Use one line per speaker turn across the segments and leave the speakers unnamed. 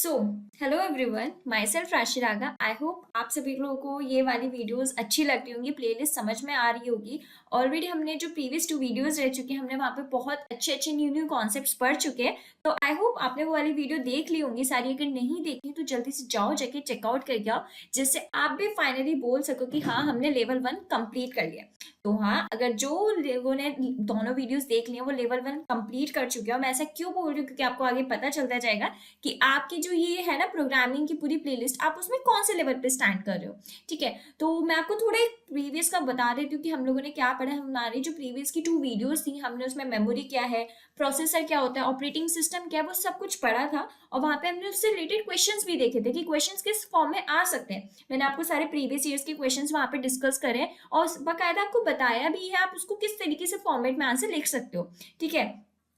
So hello everyone, my self राशि रागा। I hope आप सभी लोगों को ये वाली वीडियोस अच्छी लगती होंगी, प्लेलिस्ट समझ में आ रही होगी। ऑलरेडी हमने जो प्रीवियस 2 वीडियोस रह चुके हैं, हमने वहाँ पे बहुत अच्छे अच्छे न्यू न्यू कॉन्सेप्ट्स पढ़ चुके हैं। तो आई होप आपने वो वाली वीडियो देख ली होंगी सारी। अगर नहीं देखी तो जल्दी से जाओ, जाके चेकआउट करके आओ, जिससे आप भी फाइनली बोल सको कि हाँ, हमने लेवल 1 कंप्लीट कर लिया। तो हाँ, अगर जो लोगों ने दोनों वीडियोस देख लिए वो लेवल 1 कंप्लीट कर चुके हो। मैं ऐसा क्यों बोल रही हूँ, क्योंकि आपको आगे पता चलता जाएगा कि आपकी जो ये है ना प्रोग्रामिंग की पूरी प्लेलिस्ट, आप उसमें कौन से लेवल पे स्टैंड कर रहे हो। ठीक है, तो मैं आपको थोड़ा एक प्रीवियस का बता देती हूँ कि हम लोगों ने क्या पढ़ा है। हमारी जो प्रीवियस की 2 वीडियोस थी, हमने उसमें मेमोरी क्या है, प्रोसेसर क्या होता है, ऑपरेटिंग सिस्टम क्या है, वो सब कुछ पढ़ा था। और वहां पे हमने उससे रिलेटेड क्वेश्चंस भी देखे थे कि क्वेश्चंस किस फॉर्म में आ सकते हैं। मैंने आपको सारे प्रीवियस ईयर्स के क्वेश्चंस वहां पे डिस्कस करे और बाकायदा आपको बताया भी है आप उसको किस तरीके से फॉर्मेट में आंसर लिख सकते हो। ठीक है,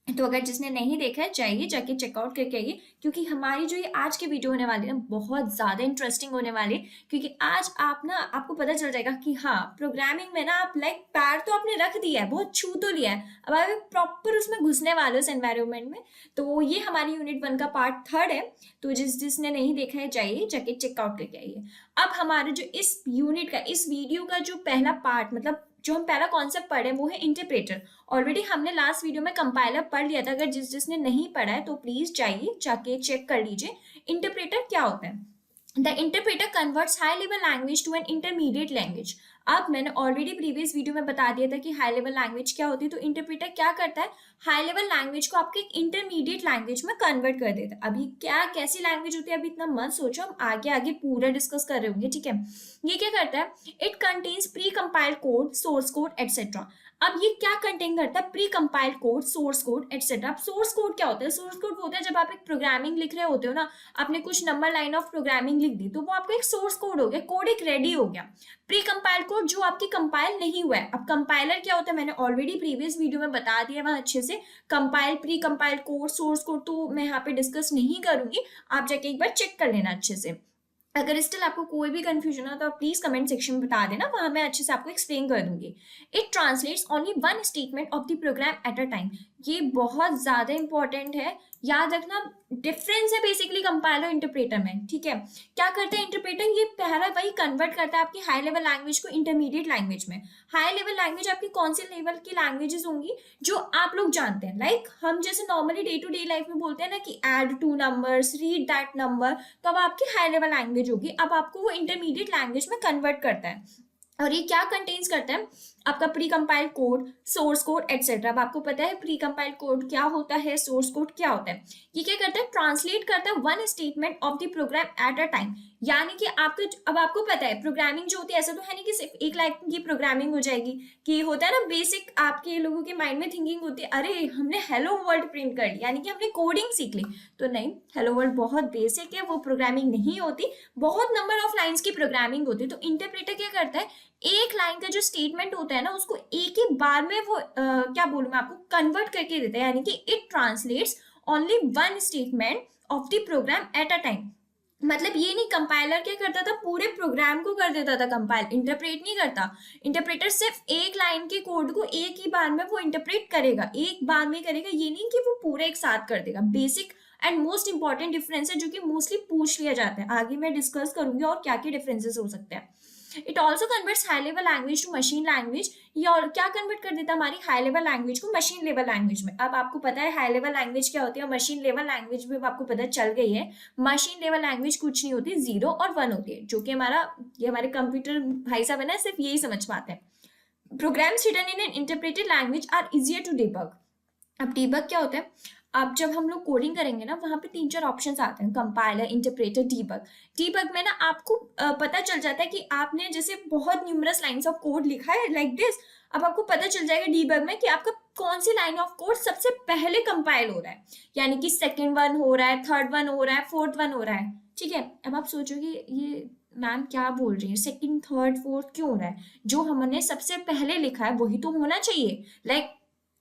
तो अगर जिसने नहीं देखा है चाहिए जाके चेकआउट करके आइए, क्योंकि हमारी जो ये आज की वीडियो होने वाली है ना, बहुत ज़्यादा इंटरेस्टिंग होने वाली है। क्योंकि आज आप ना, आपको पता चल जाएगा कि हाँ, प्रोग्रामिंग में ना आप लाइक पैर तो आपने रख दिया है, बहुत छू तो लिया है, अब आप प्रॉपर उसमें घुसने वाले हो उस एनवायरमेंट में। तो ये हमारी यूनिट 1 का पार्ट 3 है। तो जिसने नहीं देखा है जाइए जाके चेकआउट करके आइए। अब हमारे जो इस यूनिट का, इस वीडियो का जो पहला पार्ट, मतलब जो हम पहला कॉन्सेप्ट पढ़े वो है इंटरप्रेटर। ऑलरेडी हमने लास्ट वीडियो में कंपाइलर पढ़ लिया था। अगर जिसने नहीं पढ़ा है तो प्लीज जाइए जाके चेक कर लीजिए इंटरप्रेटर क्या होता है। The interpreter converts high level language to an intermediate language. अब मैंने ऑलरेडी प्रीवियस वीडियो में बता दिया था कि हाई लेवल लैंग्वेज क्या होती है। तो इंटरप्रेटर क्या करता है, हाई लेवल लैंग्वेज को आपके एक इंटरमीडिएट लैंग्वेज में कन्वर्ट कर देता है। अभी क्या कैसी लैंग्वेज होती है अभी इतना मत सोचो, हम आगे आगे पूरा डिस्कस कर रहे होंगे। ठीक है, ये क्या करता है, it contains pre compiled code, source code etcetera. अब ये क्या कंटेन करता है, pre compiled code, source code etcetera. अब सोर्स कोड क्या होता है, सोर्स कोड होता है जब आप एक प्रोग्रामिंग लिख रहे होते हो ना, आपने कुछ नंबर लाइन ऑफ प्रोग्रामिंग लिख दी तो वो आपका एक सोर्स कोड हो गया, कोड एक रेडी हो गया। प्री कंपाइल्ड कोड जो आपकी कंपाइल नहीं हुआ है। अब कंपाइलर क्या होता है मैंने ऑलरेडी प्रीवियस वीडियो में बता दिया वहां अच्छे से। Compile, pre compiled code, source code तो मैं यहाँ पे डिस्कस नहीं करूंगी, आप जाके एक बार चेक कर लेना अच्छे से। अगर स्टिल आपको कोई भी कंफ्यूजन हो तो आप प्लीज कमेंट सेक्शन में बता देना, वहां मैं अच्छे से आपको एक्सप्लेन कर दूंगी। It translates only one statement of the program at a time. ये बहुत ज्यादा इंपॉर्टेंट है, याद रखना। डिफरेंस है बेसिकली कंपाइलर इंटरप्रेटर में। ठीक है, क्या करता है इंटरप्रेटर, ये पहला वही कन्वर्ट करता है आपकी हाई लेवल लैंग्वेज को इंटरमीडिएट लैंग्वेज में। हाई लेवल लैंग्वेज आपकी कौन सी लेवल की लैंग्वेजेस होंगी जो आप लोग जानते हैं, लाइक हम जैसे normally day to day life में बोलते हैं ना कि add 2 numbers, read that number, तो अब आपकी हाई लेवल लैंग्वेज होगी। अब आपको वो इंटरमीडिएट लैंग्वेज में कन्वर्ट करता है। और ये क्या कंटेन्स करता है, आपका pre compiled code, source code etcetera. अब आपको पता है प्री कंपाइल्ड कोड क्या होता है, सोर्स कोड क्या होता है। ये क्या करता है, ट्रांसलेट करता है one statement of the program at a time. यानी कि आपका, अब आपको पता है प्रोग्रामिंग जो होती है, ऐसा तो है नहीं कि सिर्फ एक लाइन की प्रोग्रामिंग हो जाएगी। कि होता है ना बेसिक, आपके लोगों के माइंड में थिंकिंग होती है, अरे हमने हेलो वर्ल्ड प्रिंट कर ली यानी कि हमने कोडिंग सीख ली। तो नहीं, हेलो वर्ल्ड बहुत बेसिक है, वो प्रोग्रामिंग नहीं होती, बहुत नंबर ऑफ लाइन्स की प्रोग्रामिंग होती है। तो इंटरप्रेटर क्या करता है, एक लाइन का जो स्टेटमेंट होता है ना, उसको एक ही बार में वो क्या बोलूं मैं आपको, कन्वर्ट करके देता है। यानी कि it translates only one statement of the program at a time. मतलब ये नहीं, कंपाइलर क्या करता था, पूरे प्रोग्राम को कर देता था कंपाइल, इंटरप्रेट नहीं करता। इंटरप्रेटर सिर्फ एक लाइन के कोड को एक ही बार में वो इंटरप्रेट करेगा, एक बार में करेगा। ये नहीं कि वो पूरे एक साथ कर देगा। Basic and most important difference है जो कि मोस्टली पूछ लिया जाता है। आगे मैं डिस्कस करूंगी और क्या क्या डिफरेंसेस हो सकते हैं। It also converts high level language to machine language. ये और क्या कन्वर्ट कर देता है, हमारी हाई लेवल लैंग्वेज को मशीन लेवल लैंग्वेज में। अब आपको पता है हाई लेवल लैंग्वेज क्या होती है, मशीन लेवल लैंग्वेज भी आपको पता चल गई है। मशीन लेवल लैंग्वेज कुछ नहीं होती, 0 और 1 होती है, जो कि ये हमारे कंप्यूटर भाई साहब है ना, सिर्फ यही समझ पाते हैं। Programs written in an interpreted language are easier to debug. अब डिबग क्या होता है, अब जब हम लोग कोडिंग करेंगे ना, वहां पे 3-4 ऑप्शंस आते हैं, कंपाइलर, इंटरप्रेटर, डीबग। डीबग में ना आपको पता चल जाता है कि आपने जैसे बहुत न्यूमरस लाइंस ऑफ कोड लिखा है लाइक दिस। अब आपको पता चल जाएगा डीबग में कि आपका कौन सी लाइन ऑफ कोड सबसे पहले कंपाइल हो रहा है, यानी कि सेकंड वन हो रहा है, थर्ड वन हो रहा है, फोर्थ वन हो रहा है। ठीक है, अब आप सोचोगे ये मैम क्या बोल रही है, सेकंड थर्ड फोर्थ क्यों हो रहा है, जो हमने सबसे पहले लिखा है वही तो होना चाहिए। लाइक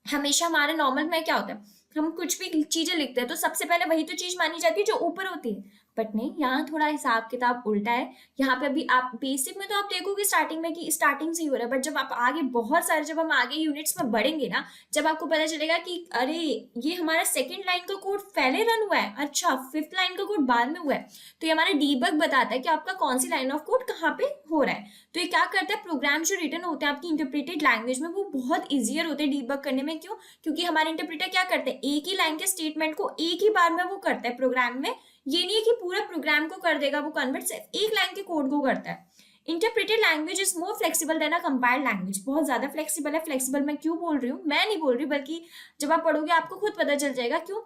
हमेशा हमारे नॉर्मल में क्या होता है, हम कुछ भी चीजें लिखते हैं तो सबसे पहले वही तो चीज मानी जाती है जो ऊपर होती है। बट नहीं, यहाँ थोड़ा हिसाब किताब उल्टा है। यहाँ पे अभी आप बेसिक में तो आप देखोगे स्टार्टिंग में कि स्टार्टिंग से ही हो रहा है, बट जब आप आगे बहुत सारे, जब हम आगे यूनिट्स में बढ़ेंगे ना, जब आपको पता चलेगा कि अरे ये हमारा सेकंड लाइन का कोड पहले रन हुआ है, अच्छा फिफ्थ लाइन का कोड बाद में हुआ है, तो ये हमारा डीबग बताता है कि आपका कौन सी लाइन ऑफ कोड कहाँ पे हो रहा है। तो ये क्या करता है, प्रोग्राम जो रिटर्न होते हैं आपकी इंटरप्रेटेड लैंग्वेज में, वो बहुत ईजियर होते हैं डीबग करने में। क्यों? क्योंकि हमारे इंटरप्रेटर क्या करते हैं, एक ही लाइन के स्टेटमेंट को एक ही बार में वो करता है प्रोग्राम में। ये नहीं है कि पूरा प्रोग्राम को कर देगा वो कन्वर्ट, सिर्फ एक लाइन के कोड को करता है। Interpreted language is more flexible than a compiled language. बहुत ज्यादा फ्लेक्सिबल है। फ्लेक्सिबल मैं क्यों बोल रही हूँ, मैं नहीं बोल रही, बल्कि जब आप पढ़ोगे आपको खुद पता चल जाएगा। क्यों?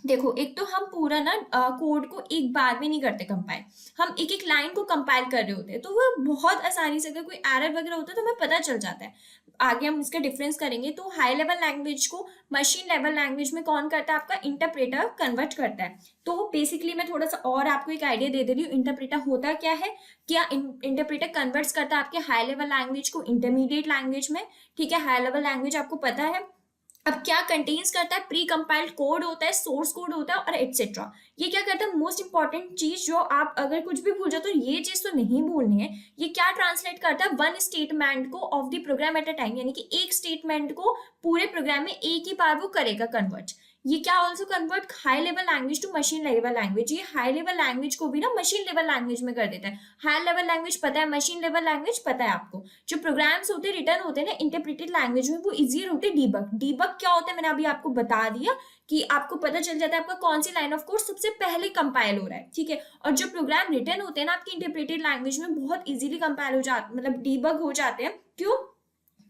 देखो, एक तो हम पूरा ना कोड को एक बार में नहीं करते कंपाइल, हम एक एक लाइन को कंपाइल कर रहे होते हैं, तो वो बहुत आसानी से, अगर कोई एरर वगैरह होता है तो हमें पता चल जाता है। आगे हम इसका डिफरेंस करेंगे। तो हाई लेवल लैंग्वेज को मशीन लेवल लैंग्वेज में कौन करता है, आपका इंटरप्रेटर कन्वर्ट करता है। तो बेसिकली मैं थोड़ा सा और आपको एक आइडिया दे रही हूँ, इंटरप्रेटर होता क्या है। क्या इंटरप्रेटर कन्वर्ट्स करता है आपके हाई लेवल लैंग्वेज को इंटरमीडिएट लैंग्वेज में। ठीक है, हाई लेवल लैंग्वेज आपको पता है। अब क्या कंटेन्स करता है, प्री कंपाइल्ड कोड होता है, सोर्स कोड होता है और एटसेट्रा। ये क्या करता है, मोस्ट इंपॉर्टेंट चीज जो आप अगर कुछ भी भूल जाओ तो ये चीज तो नहीं भूलनी है, ये क्या ट्रांसलेट करता है, वन स्टेटमेंट को of the program at a time, यानी कि एक स्टेटमेंट को पूरे प्रोग्राम में एक ही बार वो करेगा कन्वर्ट। ये क्या also convert high level language to machine level language. ये हाई लेवल लैंग्वेज को भी ना मशीन लेवल लैंग्वेज में कर देता है। हाई लेवल लैंग्वेज पता है, मशीन लेवल लैंग्वेज पता है आपको। जो प्रोग्राम्स होते हैं रिटर्न होते हैं ना इंटरप्रेटेड लैंग्वेज में, वो इजियर होते हैं डीबग। डीबग क्या होता है मैंने अभी आपको बता दिया कि आपको पता चल जाता है आपका कौन सी लाइन ऑफ कोड सबसे पहले कंपाइल हो रहा है। ठीक है, और जो प्रोग्राम रिटर्न होते हैं ना आपकी इंटरप्रेटेड लैंग्वेज में, बहुत इजीली कंपाइल हो जाते, मतलब डीबग हो जाते हैं। क्यों?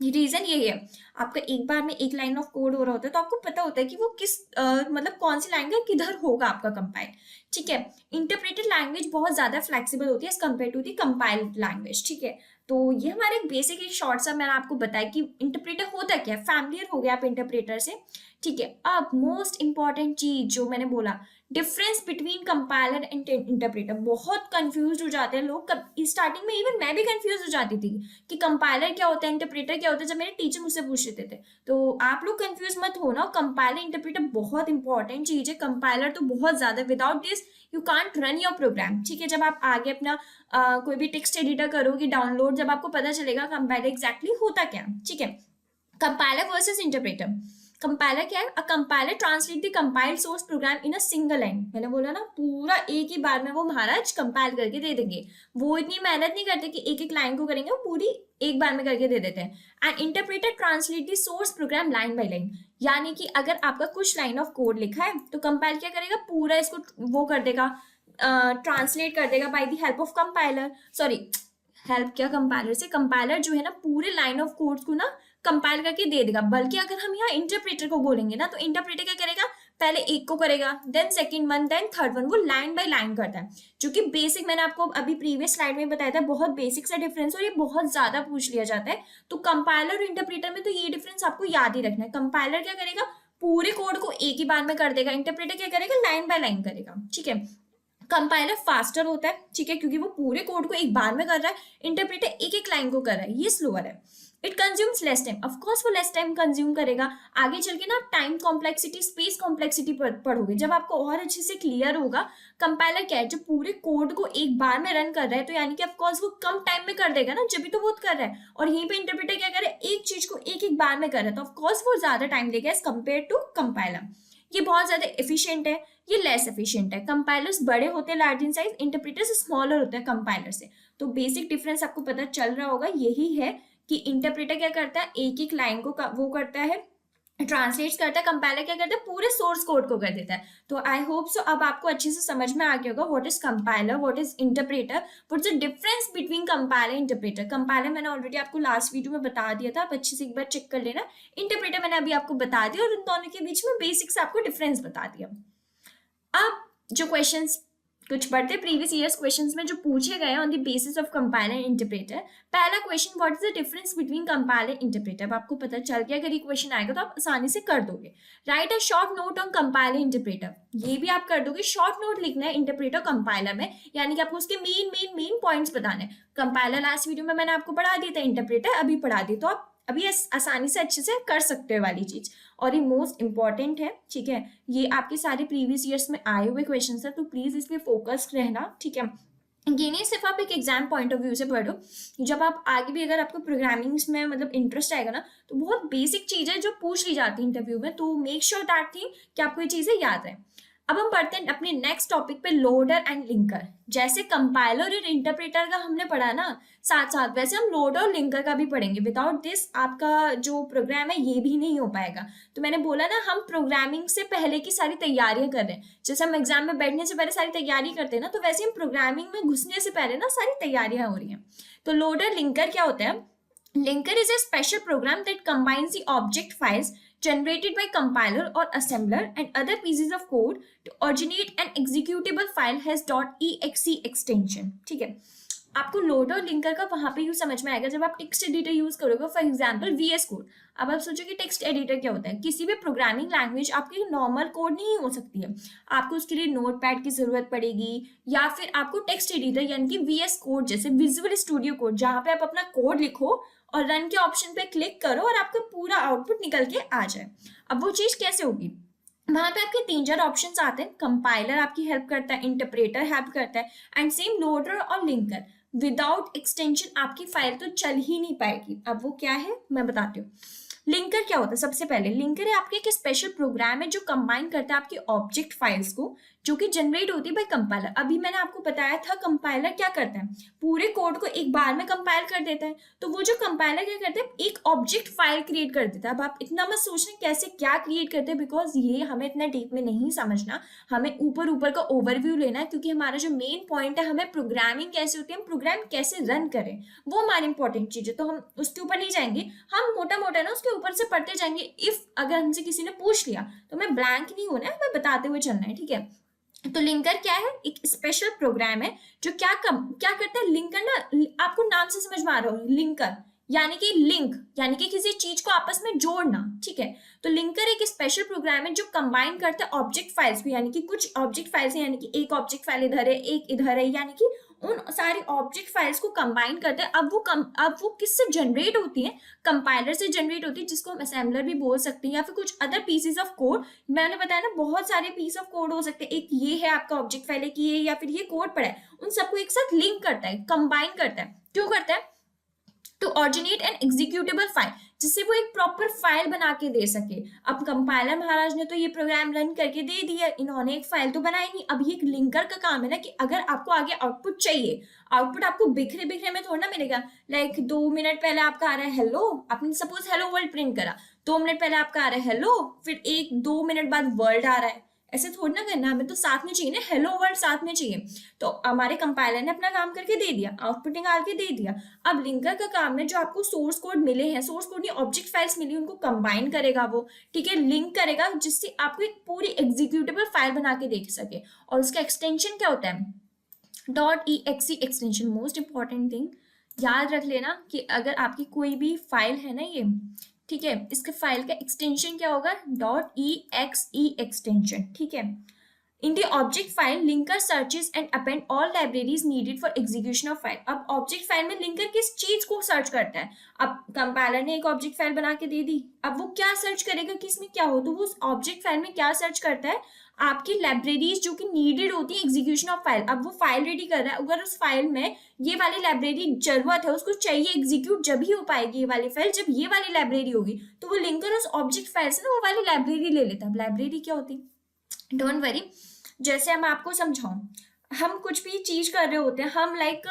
रीजन यही है, आपका एक बार में एक लाइन ऑफ कोड हो रहा होता है तो आपको पता होता है कि वो किस मतलब कौन सी लाइन का किधर होगा आपका कंपाइल। ठीक है, इंटरप्रेटेड लैंग्वेज बहुत ज्यादा फ्लेक्सिबल होती है as compare to the compiled language. ठीक है, तो ये हमारे एक बेसिक एक शॉर्ट सा मैंने आपको बताया कि इंटरप्रेटर होता क्या है, फैमिलियर हो गया आप इंटरप्रेटर से। ठीक है, अब मोस्ट इंपॉर्टेंट चीज जो मैंने बोला, difference between compiler and interpreter. बहुत कंफ्यूज हो जाते हैं लोग, स्टार्टिंग में इवन मैं भी कंफ्यूज हो जाती थी कि कंपाइलर क्या होता है, इंटरप्रेटर क्या होता है, जब मेरे टीचर मुझसे पूछ लेते थे। तो आप लोग कंफ्यूज मत हो ना, कंपाइलर इंटरप्रेटर बहुत इंपॉर्टेंट चीज है। कंपाइलर तो बहुत ज्यादा, without this you can't run your program. ठीक है, जब आप आगे अपना कोई भी टेक्स्ट एडिटर करोगे डाउनलोड, जब आपको पता चलेगा कंपाइलर एग्जैक्टली होता क्या। ठीक है, कंपाइलर वर्सेस इंटरप्रेटर। कंपाइलर क्या है, a compiler translate the compiled source program in a single line. मैंने बोला ना, पूरा एक ही बार में वो महाराज कंपाइल करके दे देंगे। वो इतनी मेहनत नहीं करते कि एक एक लाइन को करेंगे, वो पूरी एक बार में करके दे देते हैं। And interpreter translate the source program line by line, यानी कि अगर आपका कुछ लाइन ऑफ कोड लिखा है तो कंपाइल क्या करेगा, पूरा इसको वो कर देगा, ट्रांसलेट कर देगा by the help of compiler. Sorry, help क्या, कंपाइलर से। कंपाइलर जो है ना पूरे लाइन ऑफ कोड्स को ना कंपाइल करके दे देगा। बल्कि अगर हम यहाँ इंटरप्रेटर को बोलेंगे ना, तो इंटरप्रेटर क्या करेगा, पहले एक को करेगा, then second one, then third one, वो लाइन बाय लाइन करता है। जो कि बेसिक मैंने आपको अभी प्रीवियस स्लाइड में बताया था, बहुत बेसिक सा डिफरेंस, और ये बहुत ज्यादा पूछ लिया जाता है। तो कंपाइलर और इंटरप्रेटर में तो ये डिफरेंस आपको याद ही रखना है। कंपाइलर क्या करेगा, पूरे कोड को एक ही बार में कर देगा, इंटरप्रेटर क्या करेगा, लाइन बाय लाइन करेगा। ठीक है, कंपाइलर फास्टर होता है, ठीक है, क्योंकि वो पूरे कोड को एक बार में कर रहा है, इंटरप्रेटर एक एक लाइन को कर रहा है, ये स्लोअर है। It consumes less time, of course वो लेस टाइम कंज्यूम करेगा। आगे चल के ना टाइम कॉम्प्लेक्सिटी, स्पेस कॉम्प्लेक्सिटी पढ़ोगे, जब आपको और अच्छे से क्लियर होगा। कंपाइलर क्या है, जो पूरे कोड को एक बार में रन कर रहा है, तो यानी कि ऑफ कोर्स वो कम टाइम में कर देगा ना, जब भी तो वो कर रहा है। और यहीं पे इंटरप्रेटर क्या कर रहा है, एक चीज को एक एक बार में कर रहा है, तो ऑफ कोर्स वो ज्यादा टाइम लेगा एज कम्पेयर टू कंपाइलर। ये बहुत ज्यादा एफिशिएंट है, ये लेस एफिशिएंट है। कंपाइलर्स बड़े होते हैं large in size, interpreters smaller होते हैं कंपाइलर से। तो बेसिक डिफरेंस आपको पता चल रहा होगा, यही है कि इंटरप्रेटर क्या करता है, एक एक लाइन को वो करता है, ट्रांसलेट करता है। कंपाइलर क्या करता है, पूरे सोर्स कोड को कर देता है। तो आई होप सो अब आपको अच्छे से समझ में आ गया होगा what is compiler, what is interpreter, what's the difference between compiler interpreter. Compiler मैंने ऑलरेडी आपको लास्ट वीडियो में बता दिया था, आप अच्छे से एक बार चेक कर लेना। इंटरप्रेटर मैंने अभी आपको बता दिया, और उन दोनों के बीच में बेसिक से आपको डिफरेंस बता दिया। अब जो क्वेश्चंस कुछ बढ़ते प्रीवियस ईयर्स क्वेश्चंस में जो पूछे गए on the basis of compiler interpreter. पहला question, what is the difference between compiler interpreter. अब आपको पता चल गया, अगर ये क्वेश्चन आएगा तो आप आसानी से कर दोगे। Right a short note on compiler interpreter, ये भी आप कर दोगे। शॉर्ट नोट लिखना है इंटरप्रेटर कंपाइलर में, यानी कि आपको उसके मेन पॉइंट्स बताने हैं। कंपाइलर लास्ट वीडियो में मैंने आपको पढ़ा दिया था, इंटरप्रेटर अभी पढ़ा दी, तो आप अभी आसानी से अच्छे से कर सकते हो वाली चीज। और ये मोस्ट इंपॉर्टेंट है, ठीक है, ये आपके सारे प्रीवियस ईयर्स में आए हुए क्वेश्चन है, तो प्लीज इसमें फोकस्ड रहना, ठीक है। ये नहीं सिर्फ आप एक एग्जाम पॉइंट ऑफ व्यू से पढ़ो, जब आप आगे भी अगर आपको प्रोग्रामिंग में मतलब इंटरेस्ट आएगा ना, तो बहुत बेसिक चीजें जो पूछ ली जाती है इंटरव्यू में, तो मेक श्योर दैट थिंग कि आपको ये चीजें याद है। अब हम बढ़ते हैं अपने नेक्स्ट टॉपिक पे, लोडर एंड लिंकर। जैसे कंपाइलर और इंटरप्रेटर का हमने पढ़ा ना साथ साथ, वैसे हम लोडर और लिंकर का भी पढ़ेंगे। विदाउट दिस आपका जो प्रोग्राम है ये भी नहीं हो पाएगा। तो मैंने बोला ना, हम प्रोग्रामिंग से पहले की सारी तैयारियां कर रहे हैं। जैसे हम एग्जाम में बैठने से पहले सारी तैयारी करते हैं ना, तो वैसे हम प्रोग्रामिंग में घुसने से पहले ना सारी तैयारियां हो रही हैं। तो लोडर लिंकर क्या होता है? Linker is a special program that combines the object files generated by compiler or assembler and other pieces of code to originate an executable file has .exe extension। ठीक है, आपको लोडर और linker का वहां पे यूज समझ में आएगा जब आप टेक्स्ट एडिटर यूज करोगे, फॉर एग्जांपल VS कोड। अब आप सोचो कि टेक्स्ट एडिटर क्या होता है? किसी भी प्रोग्रामिंग लैंग्वेज आपकी नॉर्मल कोड नहीं हो सकती है, आपको उसके लिए नोटपैड की जरूरत पड़ेगी, या फिर आपको टेक्स्ट एडिटर यानी कि VS कोड जैसे विजुअल स्टूडियो कोड, जहां पे आप अपना कोड लिखो और रन के ऑप्शन पे क्लिक करो और आपका पूरा आउटपुट निकल के आ जाए। अब वो चीज कैसे होगी? वहां पे आपके 3-4 ऑप्शंस आते हैं। कंपाइलर आपकी हेल्प करता है, इंटरप्रेटर हेल्प करता है, एंड सेम लोडर और लिंकर। विदाउट एक्सटेंशन आपकी फाइल तो चल ही नहीं पाएगी। अब वो क्या है मैं बताती हूँ। लिंकर क्या होता है? सबसे पहले लिंकर है आपके एक स्पेशल प्रोग्राम है जो कंबाइन करता है आपकी ऑब्जेक्ट फाइल्स को, जो कि जनरेट होती है बाय कंपाइलर। अभी मैंने आपको बताया था कंपाइलर क्या करता है, पूरे कोड को एक बार में कंपाइल कर देता है। तो वो जो कंपाइलर क्या करता है, एक ऑब्जेक्ट फाइल क्रिएट कर देता है। अब आप इतना मत सोचना कैसे क्या क्रिएट करते हैं, बिकॉज ये हमें इतना डीप में नहीं समझना, हमें ऊपर ऊपर का ओवरव्यू लेना है, क्योंकि हमारा जो मेन पॉइंट है, हमें प्रोग्रामिंग कैसे होती है, हम प्रोग्राम कैसे रन करें, वो हमारी इंपॉर्टेंट चीज है। तो हम उसके ऊपर नहीं जाएंगे, हम मोटा मोटा ना उसके ऊपर से पढ़ते जाएंगे। इफ अगर हमसे किसी ने पूछ लिया तो मैं ब्लैंक नहीं होना है, हमें बताते हुए चलना है, ठीक है। तो लिंकर क्या है? एक स्पेशल प्रोग्राम है जो क्या करता है। लिंकर ना, आपको नाम से समझ में आ रहा हो, लिंकर यानी कि लिंक, यानी कि किसी चीज को आपस में जोड़ना, ठीक है। तो लिंकर एक स्पेशल प्रोग्राम है जो कंबाइन करता है ऑब्जेक्ट फाइल्स को, यानी कि कुछ ऑब्जेक्ट फाइल्स है, यानी कि एक ऑब्जेक्ट फाइल इधर है, एक इधर है, यानी कि उन सारी ऑब्जेक्ट फाइल्स को कंबाइन करते हैं। अब वो किससे जनरेट होती है? कंपाइलर से जनरेट होती है, जिसको हम असेंबलर भी बोल सकते हैं, या फिर कुछ अदर पीसेस ऑफ कोड। मैंने बताया ना, बहुत सारे पीस ऑफ कोड हो सकते हैं। एक ये है आपका ऑब्जेक्ट फाइल, एक ये, या फिर ये कोड पड़ा है, उन सबको एक साथ लिंक करता है, कंबाइन करता है। क्यों करता है? To originate an executable file, जिससे वो एक प्रॉपर फाइल बना के दे सके। अब कंपाइलर महाराज ने तो ये प्रोग्राम रन करके दे दिया, इन्होंने एक फाइल तो बनाई नहीं। अब ये एक लिंकर का काम है ना, कि अगर आपको आगे आउटपुट चाहिए, आउटपुट आपको बिखरे बिखरे में थोड़ा ना मिलेगा। लाइक 2 मिनट पहले आपका आ रहा है हेलो, आपने सपोज हेलो वर्ल्ड प्रिंट करा, 2 मिनट पहले आपका आ रहा है हेलो, फिर 1-2 मिनट बाद वर्ल्ड आ रहा है। ऐसे थोड़ी ना करना, हमें तो साथ में चाहिए ना, हेलो वर्ल्ड साथ में चाहिए। तो हमारे कंपाइलर ने अपना काम करके दे दिया, आउटपुट निकाल के दे दिया। अब लिंकर का काम है, जो आपको सोर्स कोड मिले हैं, सोर्स कोड नहीं ऑब्जेक्ट फाइल्स मिली, उनको कंबाइन करेगा वो, ठीक है, लिंक करेगा, जिससे आपको एक पूरी एग्जीक्यूटेबल फाइल बना के देख सके। और उसका एक्सटेंशन क्या होता है? .exe extension. Most important thing याद रख लेना कि अगर आपकी कोई भी फाइल है ना ये, ठीक है, इसके फाइल का एक्सटेंशन क्या होगा? .exe एक्सटेंशन, ठीक है। In the object file, linker searches and append all libraries needed for execution of file। अब ऑब्जेक्ट फाइल में लिंकर किस चीज को सर्च करता है? अब कंपाइलर ने एक ऑब्जेक्ट फाइल बना के दे दी, अब वो क्या सर्च करेगा कि इसमें क्या हो? तो वो उस ऑब्जेक्ट फाइल में क्या सर्च करता है? आपकी लाइब्रेरीज जो कि नीडेड होती है एग्जीक्यूशन ऑफ फाइल। अब वो फाइल रेडी कर रहा है, अगर उस फाइल में ये वाली लाइब्रेरी जरूरत है, उसको चाहिए एग्जीक्यूट जब ही हो पाएगी ये वाली फाइल, जब ये वाली लाइब्रेरी होगी। तो वो लिंकर उस ऑब्जेक्ट फाइल से ना वो वाली लाइब्रेरी ले लेता है। लाइब्रेरी क्या होती है? डोंट वरी, जैसे हम आपको समझाऊं, हम कुछ भी चीज कर रहे होते हैं, हम लाइक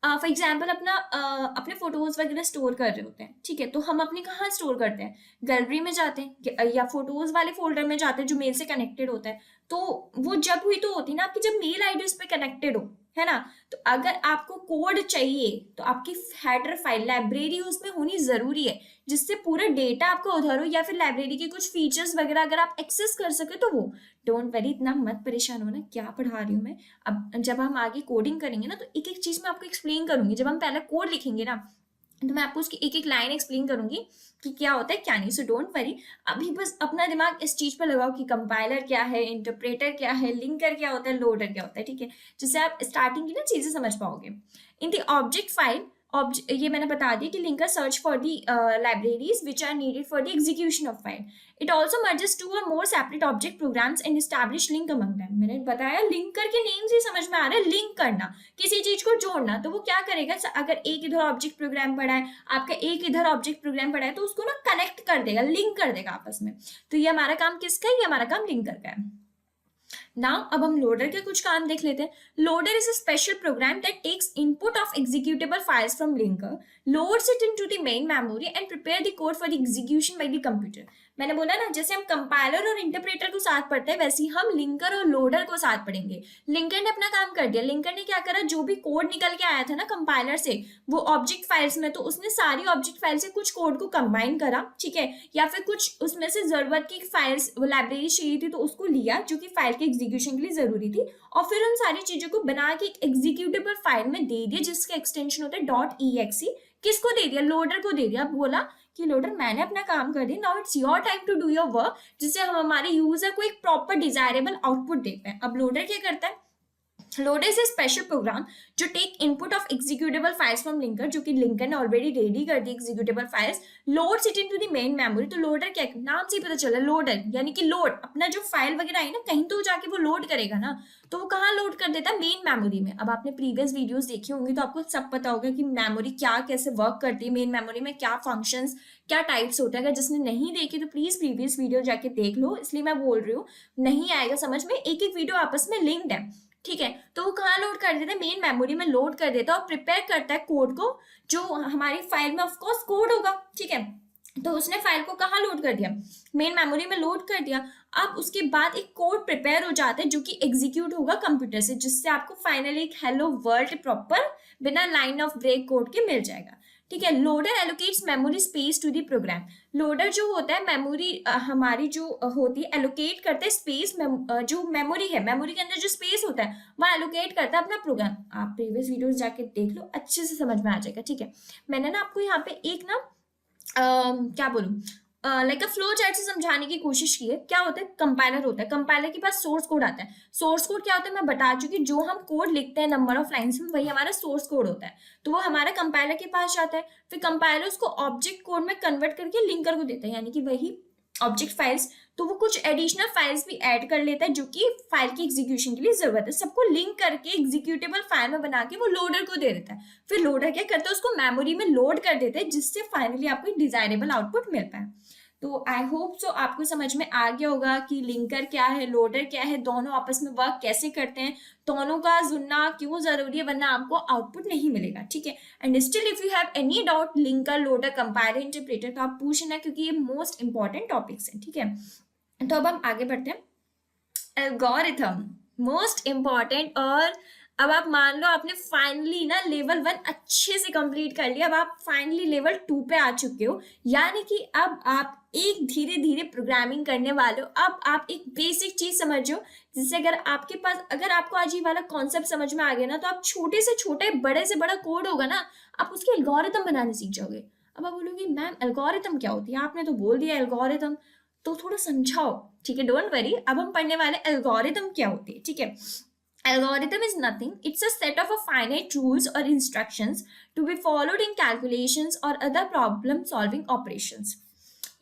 फॉर एग्जाम्पल अपने फोटोज वगैरह स्टोर कर रहे होते हैं, ठीक है। तो हम अपने कहाँ स्टोर करते हैं? गैलरी में जाते हैं, या फोटोज वाले फोल्डर में जाते हैं जो मेल से कनेक्टेड होता है। तो वो जब हुई तो होती है ना आपकी, जब मेल आईडी उस पर कनेक्टेड हो, है ना। तो अगर आपको कोड चाहिए तो आपकी हेडर फाइल लाइब्रेरी उसमें होनी जरूरी है, जिससे पूरा डेटा आपको उधर हो, या फिर लाइब्रेरी के कुछ फीचर्स वगैरह अगर आप एक्सेस कर सके तो वो। डोंट वरी, इतना मत परेशान होना क्या पढ़ा रही हूँ मैं। अब जब हम आगे कोडिंग करेंगे ना, तो एक एक चीज मैं आपको एक्सप्लेन करूंगी। जब हम पहले कोड लिखेंगे ना, तो मैं आपको उसकी एक एक लाइन एक्सप्लेन करूंगी कि क्या होता है क्या नहीं। सो डोंट वरी, अभी बस अपना दिमाग इस चीज पर लगाओ कि कंपाइलर क्या है, इंटरप्रेटर क्या है, लिंकर क्या होता है, लोडर क्या होता है, ठीक है, जिससे आप स्टार्टिंग की ना चीजें समझ पाओगे। इन द ऑब्जेक्ट फाइल, ये मैंने बता दिया कि linker search for the libraries which are needed for the execution of file. It also merges two or more separate object programs and establish link among them. मैंने बताया linker के name से समझ में आ रहा है लिंक करना, किसी चीज को जोड़ना. तो वो क्या करेगा, अगर एक इधर ऑब्जेक्ट प्रोग्राम पड़ा है, आपका एक इधर ऑब्जेक्ट प्रोग्राम पड़ा है, तो उसको ना कनेक्ट कर देगा, लिंक कर देगा आपस में. तो ये हमारा काम किसका है, ये हमारा काम लिंकर का है. नाउ अब हम लोडर के कुछ काम देख लेते हैं. Loader is a special program that takes input of executable files from linker, loads it into the main memory and prepare the code for the execution by the computer. मैंने बोला ना, जैसे हम कंपाइलर और इंटरप्रेटर को साथ पढ़ते हैं, वैसे ही हम लिंकर और लोडर को साथ पढ़ेंगे. लिंकर ने अपना काम कर दिया. लिंकर ने क्या करा, जो भी कोड निकल के आया था ना कंपाइलर से, वो ऑब्जेक्ट फाइल्स में, तो उसने सारी ऑब्जेक्ट फाइल से कुछ कोड को कंबाइन करा, ठीक है, या फिर कुछ उसमें से जरूरत की फाइल्स, लाइब्रेरी चाहिए थी तो उसको लिया जो कि फाइल के एग्जीक्यूशन के लिए जरूरी थी, और फिर उन सारी चीजों को बना के एक एग्जीक्यूटेबल फाइल में दे दिया जिसका एक्सटेंशन होता है .exe. किसको दे दिया, लोडर को दे दिया. बोला कि लोडर मैंने अपना काम कर दिया, now it's your time to do your work, जिससे हम हमारे यूजर को एक प्रॉपर डिजायरेबल आउटपुट दे पाए. अब लोडर क्या करता है, loader is a special program जो take input of executable files from linker, जो कि लिंकर ने ऑलरेडी रेडी कर दी executable files, loads it into the main memory. तो लोडर क्या, नाम से ही पता चला, लोडर यानी कि लोड, अपना जो फाइल वगैरह है ना, कहीं तो जाके वो लोड करेगा ना, तो वो कहाँ लोड कर देता है, मेन मेमोरी में. अब आपने प्रीवियस वीडियोस देखी होंगी तो आपको सब पता होगा कि मेमोरी क्या कैसे वर्क करती है, मेन मेमोरी में क्या फंक्शंस, क्या टाइप्स होता है. अगर जिसने नहीं देखी तो प्लीज प्रीवियस वीडियो जाके देख लो, इसलिए मैं बोल रही हूँ, नहीं आएगा समझ में, एक एक वीडियो आपस में लिंक्ड है, ठीक है. तो वो कहाँ लोड कर देता है, मेन मेमोरी में लोड कर देता है और प्रिपेयर करता है कोड को, जो हमारी फाइल में ऑफकोर्स कोड होगा, ठीक है. तो उसने फाइल को कहाँ लोड कर दिया, मेन मेमोरी में लोड कर दिया. अब उसके बाद एक कोड प्रिपेयर हो जाता है जो कि एग्जीक्यूट होगा कंप्यूटर से, जिससे आपको फाइनली एक हेलो वर्ल्ड प्रॉपर बिना लाइन ऑफ ब्रेक कोड के मिल जाएगा, ठीक है. Loader allocates memory space to the program. Loader जो होता है मेमोरी हमारी जो होती है, एलोकेट करता है स्पेस, जो मेमोरी है, मेमोरी के अंदर जो स्पेस होता है वह एलोकेट करता है अपना प्रोग्राम. आप प्रीवियस वीडियोस जाके देख लो, अच्छे से समझ में आ जाएगा, ठीक है. मैंने ना आपको यहाँ पे एक ना क्या बोलूं, लाइक अ फ्लो चार्ट से समझाने की कोशिश की है. क्या होता है, कंपाइलर होता है, कंपाइलर के पास सोर्स कोड आता है. सोर्स कोड क्या होता है मैं बता चुकी, जो हम कोड लिखते हैं नंबर ऑफ लाइंस में, वही हमारा सोर्स कोड होता है. तो वो हमारा कंपाइलर के पास जाता है, फिर कंपाइलर उसको ऑब्जेक्ट कोड में कन्वर्ट करके लिंकर को देता है, यानी कि वही ऑब्जेक्ट फाइल्स. तो वो कुछ एडिशनल फाइल्स भी ऐड कर लेता है जो कि फाइल की एग्जीक्यूशन के लिए जरूरत है. सबको लिंक करके एग्जीक्यूटेबल फाइल में बना के वो लोडर को दे देता है. फिर लोडर क्या करता है, उसको मेमोरी में लोड कर देता है, जिससे फाइनली आपको डिजायरेबल आउटपुट मिल पाए. तो आई होप सो आपको समझ में आ गया होगा कि लिंकर क्या है, लोडर क्या है, दोनों आपस में वर्क कैसे करते हैं, दोनों का जुड़ना क्यों जरूरी है, वरना आपको आउटपुट नहीं मिलेगा, ठीक है. And still if you have any doubt, linker, loader, compiler, interpreter, तो आप पूछना, क्योंकि ये मोस्ट इंपॉर्टेंट टॉपिक्स हैं, ठीक है. तो अब हम आगे बढ़ते हैं. Algorithm most important. और अब आप मान लो आपने फाइनली ना लेवल 1 अच्छे से कंप्लीट कर लिया, अब आप फाइनली लेवल 2 पे आ चुके हो, यानी कि अब आप एक धीरे धीरे प्रोग्रामिंग करने वाले हो. अब आप एक बेसिक चीज समझो, जिससे अगर आपके पास, अगर आपको आज ये वाला कॉन्सेप्ट समझ में आ गया ना, तो आप छोटे से छोटे, बड़े से बड़ा कोड होगा ना, आप उसके एल्गोरिथम बनाने सीख जाओगे. अब आप बोलोगे मैम एल्गोरिथम क्या होती है, आपने तो बोल दिया एल्गोरिथम, तो थोड़ा समझाओ, ठीक है. डोंट वरी, अब हम पढ़ने वाले एल्गोरिथम क्या होती है, ठीक है. Algorithm is nothing. It's a set of finite rules or instructions to be followed in calculations or other problem solving operations.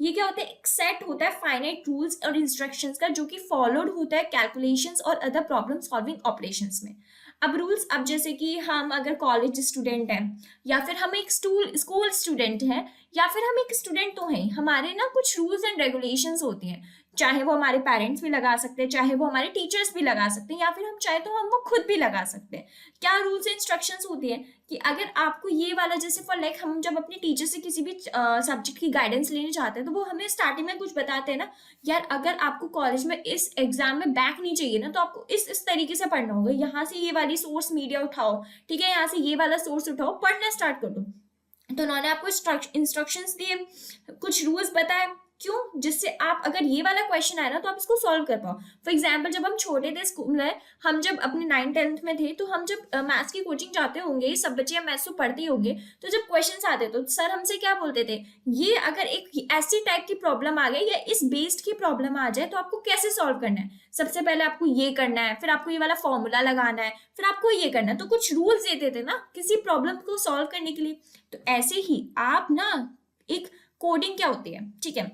ये क्या होता है, एक सेट होता है फाइनाइट रूल्स और इंस्ट्रक्शंस का, जो कि फॉलोड होता है कैलकुलेशंस और अदर प्रॉब्लम सॉल्विंग ऑपरेशंस में. अब रूल्स, अब जैसे कि हम अगर कॉलेज स्टूडेंट हैं, या फिर हम एक स्कूल स्टूडेंट हैं, या फिर हम एक स्टूडेंट तो हैं, हमारे ना कुछ रूल्स एंड रेगुलेशंस होती हैं. चाहे वो हमारे पेरेंट्स भी लगा सकते हैं, चाहे वो हमारे टीचर्स भी लगा सकते हैं, या फिर हम चाहे तो हम वो खुद भी लगा सकते हैं. क्या रूल्स एंड इंस्ट्रक्शंस होती है कि अगर आपको ये वाला, जैसे फॉर लाइक हम जब अपने टीचर से किसी भी सब्जेक्ट की गाइडेंस लेने चाहते हैं, तो वो हमें स्टार्टिंग में कुछ बताते हैं ना, यार अगर आपको कॉलेज में इस एग्जाम में बैक नहीं चाहिए ना, तो आपको इस तरीके से पढ़ना होगा, यहाँ से ये वाली सोर्स मीडिया उठाओ, ठीक है, यहाँ से ये वाला सोर्स उठाओ, पढ़ना स्टार्ट कर दो. तो उन्होंने आपको इंस्ट्रक्शंस दिए, कुछ रूल्स बताए, क्यों? जिससे आप अगर ये वाला क्वेश्चन आए ना तो आप इसको सॉल्व कर पाओ। फॉर एग्जाम्पल जब हम छोटे थे स्कूल में, हम जब अपने 9th-10th में थे, तो हम जब मैथ्स की कोचिंग जाते होंगे, सब बच्चे मैथ्स तो पढ़ते ही होंगे, तो जब क्वेश्चन आते तो सर हमसे क्या बोलते थे, ये अगर एक ऐसी टाइप की प्रॉब्लम आ गई या इस बेस्ड की प्रॉब्लम आ जाए तो आपको कैसे सॉल्व करना है। सबसे पहले आपको ये करना है, फिर आपको ये वाला फॉर्मूला लगाना है, फिर आपको ये करना है। तो कुछ रूल्स देते थे ना किसी प्रॉब्लम को सॉल्व करने के लिए। तो ऐसे ही आप ना, एक कोडिंग क्या होती है, ठीक है,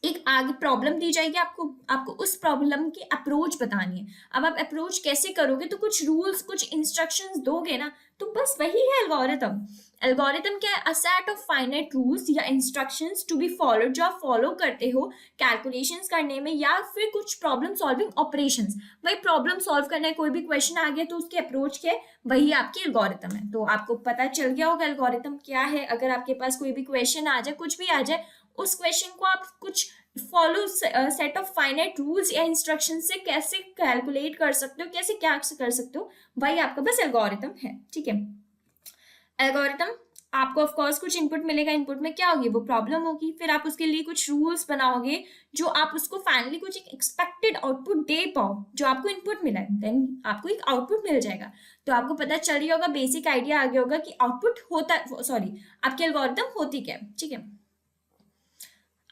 एक आगे प्रॉब्लम दी जाएगी आपको, आपको उस प्रॉब्लम की अप्रोच बतानी है। अब आप अप्रोच कैसे करोगे, तो कुछ रूल्स, कुछ इंस्ट्रक्शंस दोगे ना, तो बस वही है एल्गोरिथम। एल्गोरिथम क्या है? A set of finite rules या इंस्ट्रक्शंस टू बी फॉलोड, जो आप फॉलो करते हो कैलकुलेशंस करने में या फिर कुछ प्रॉब्लम सॉल्विंग ऑपरेशंस। वही प्रॉब्लम सॉल्व करना है, कोई भी क्वेश्चन आ गया तो उसकी अप्रोच क्या है, वही आपकी एल्गोरिथम है। तो आपको पता चल गया होगा एल्गोरिथम क्या है। अगर आपके पास कोई भी क्वेश्चन आ जाए, कुछ भी आ जाए, उस क्वेश्चन को आप कुछ follow set of finite rules या इंस्ट्रक्शन से कैसे कैलकुलेट कर सकते हो, कैसे क्या कर सकते हो, वही आपका बस एल्गोरिथम है, ठीक है। एल्गोरिथम, आपको ऑफ कोर्स कुछ इनपुट मिलेगा, इनपुट में क्या होगी, वो प्रॉब्लम होगी, फिर आप उसके लिए कुछ रूल्स बनाओगे जो आप उसको फाइनली कुछ एक एक्सपेक्टेड आउटपुट दे पाओ, जो आपको इनपुट मिला है, देन आपको एक आउटपुट मिल जाएगा। तो आपको पता चल गया होगा, बेसिक आइडिया आ गया होगा कि आउटपुट होता, सॉरी, आपकी एल्गोरिथम होती क्या है, ठीक है।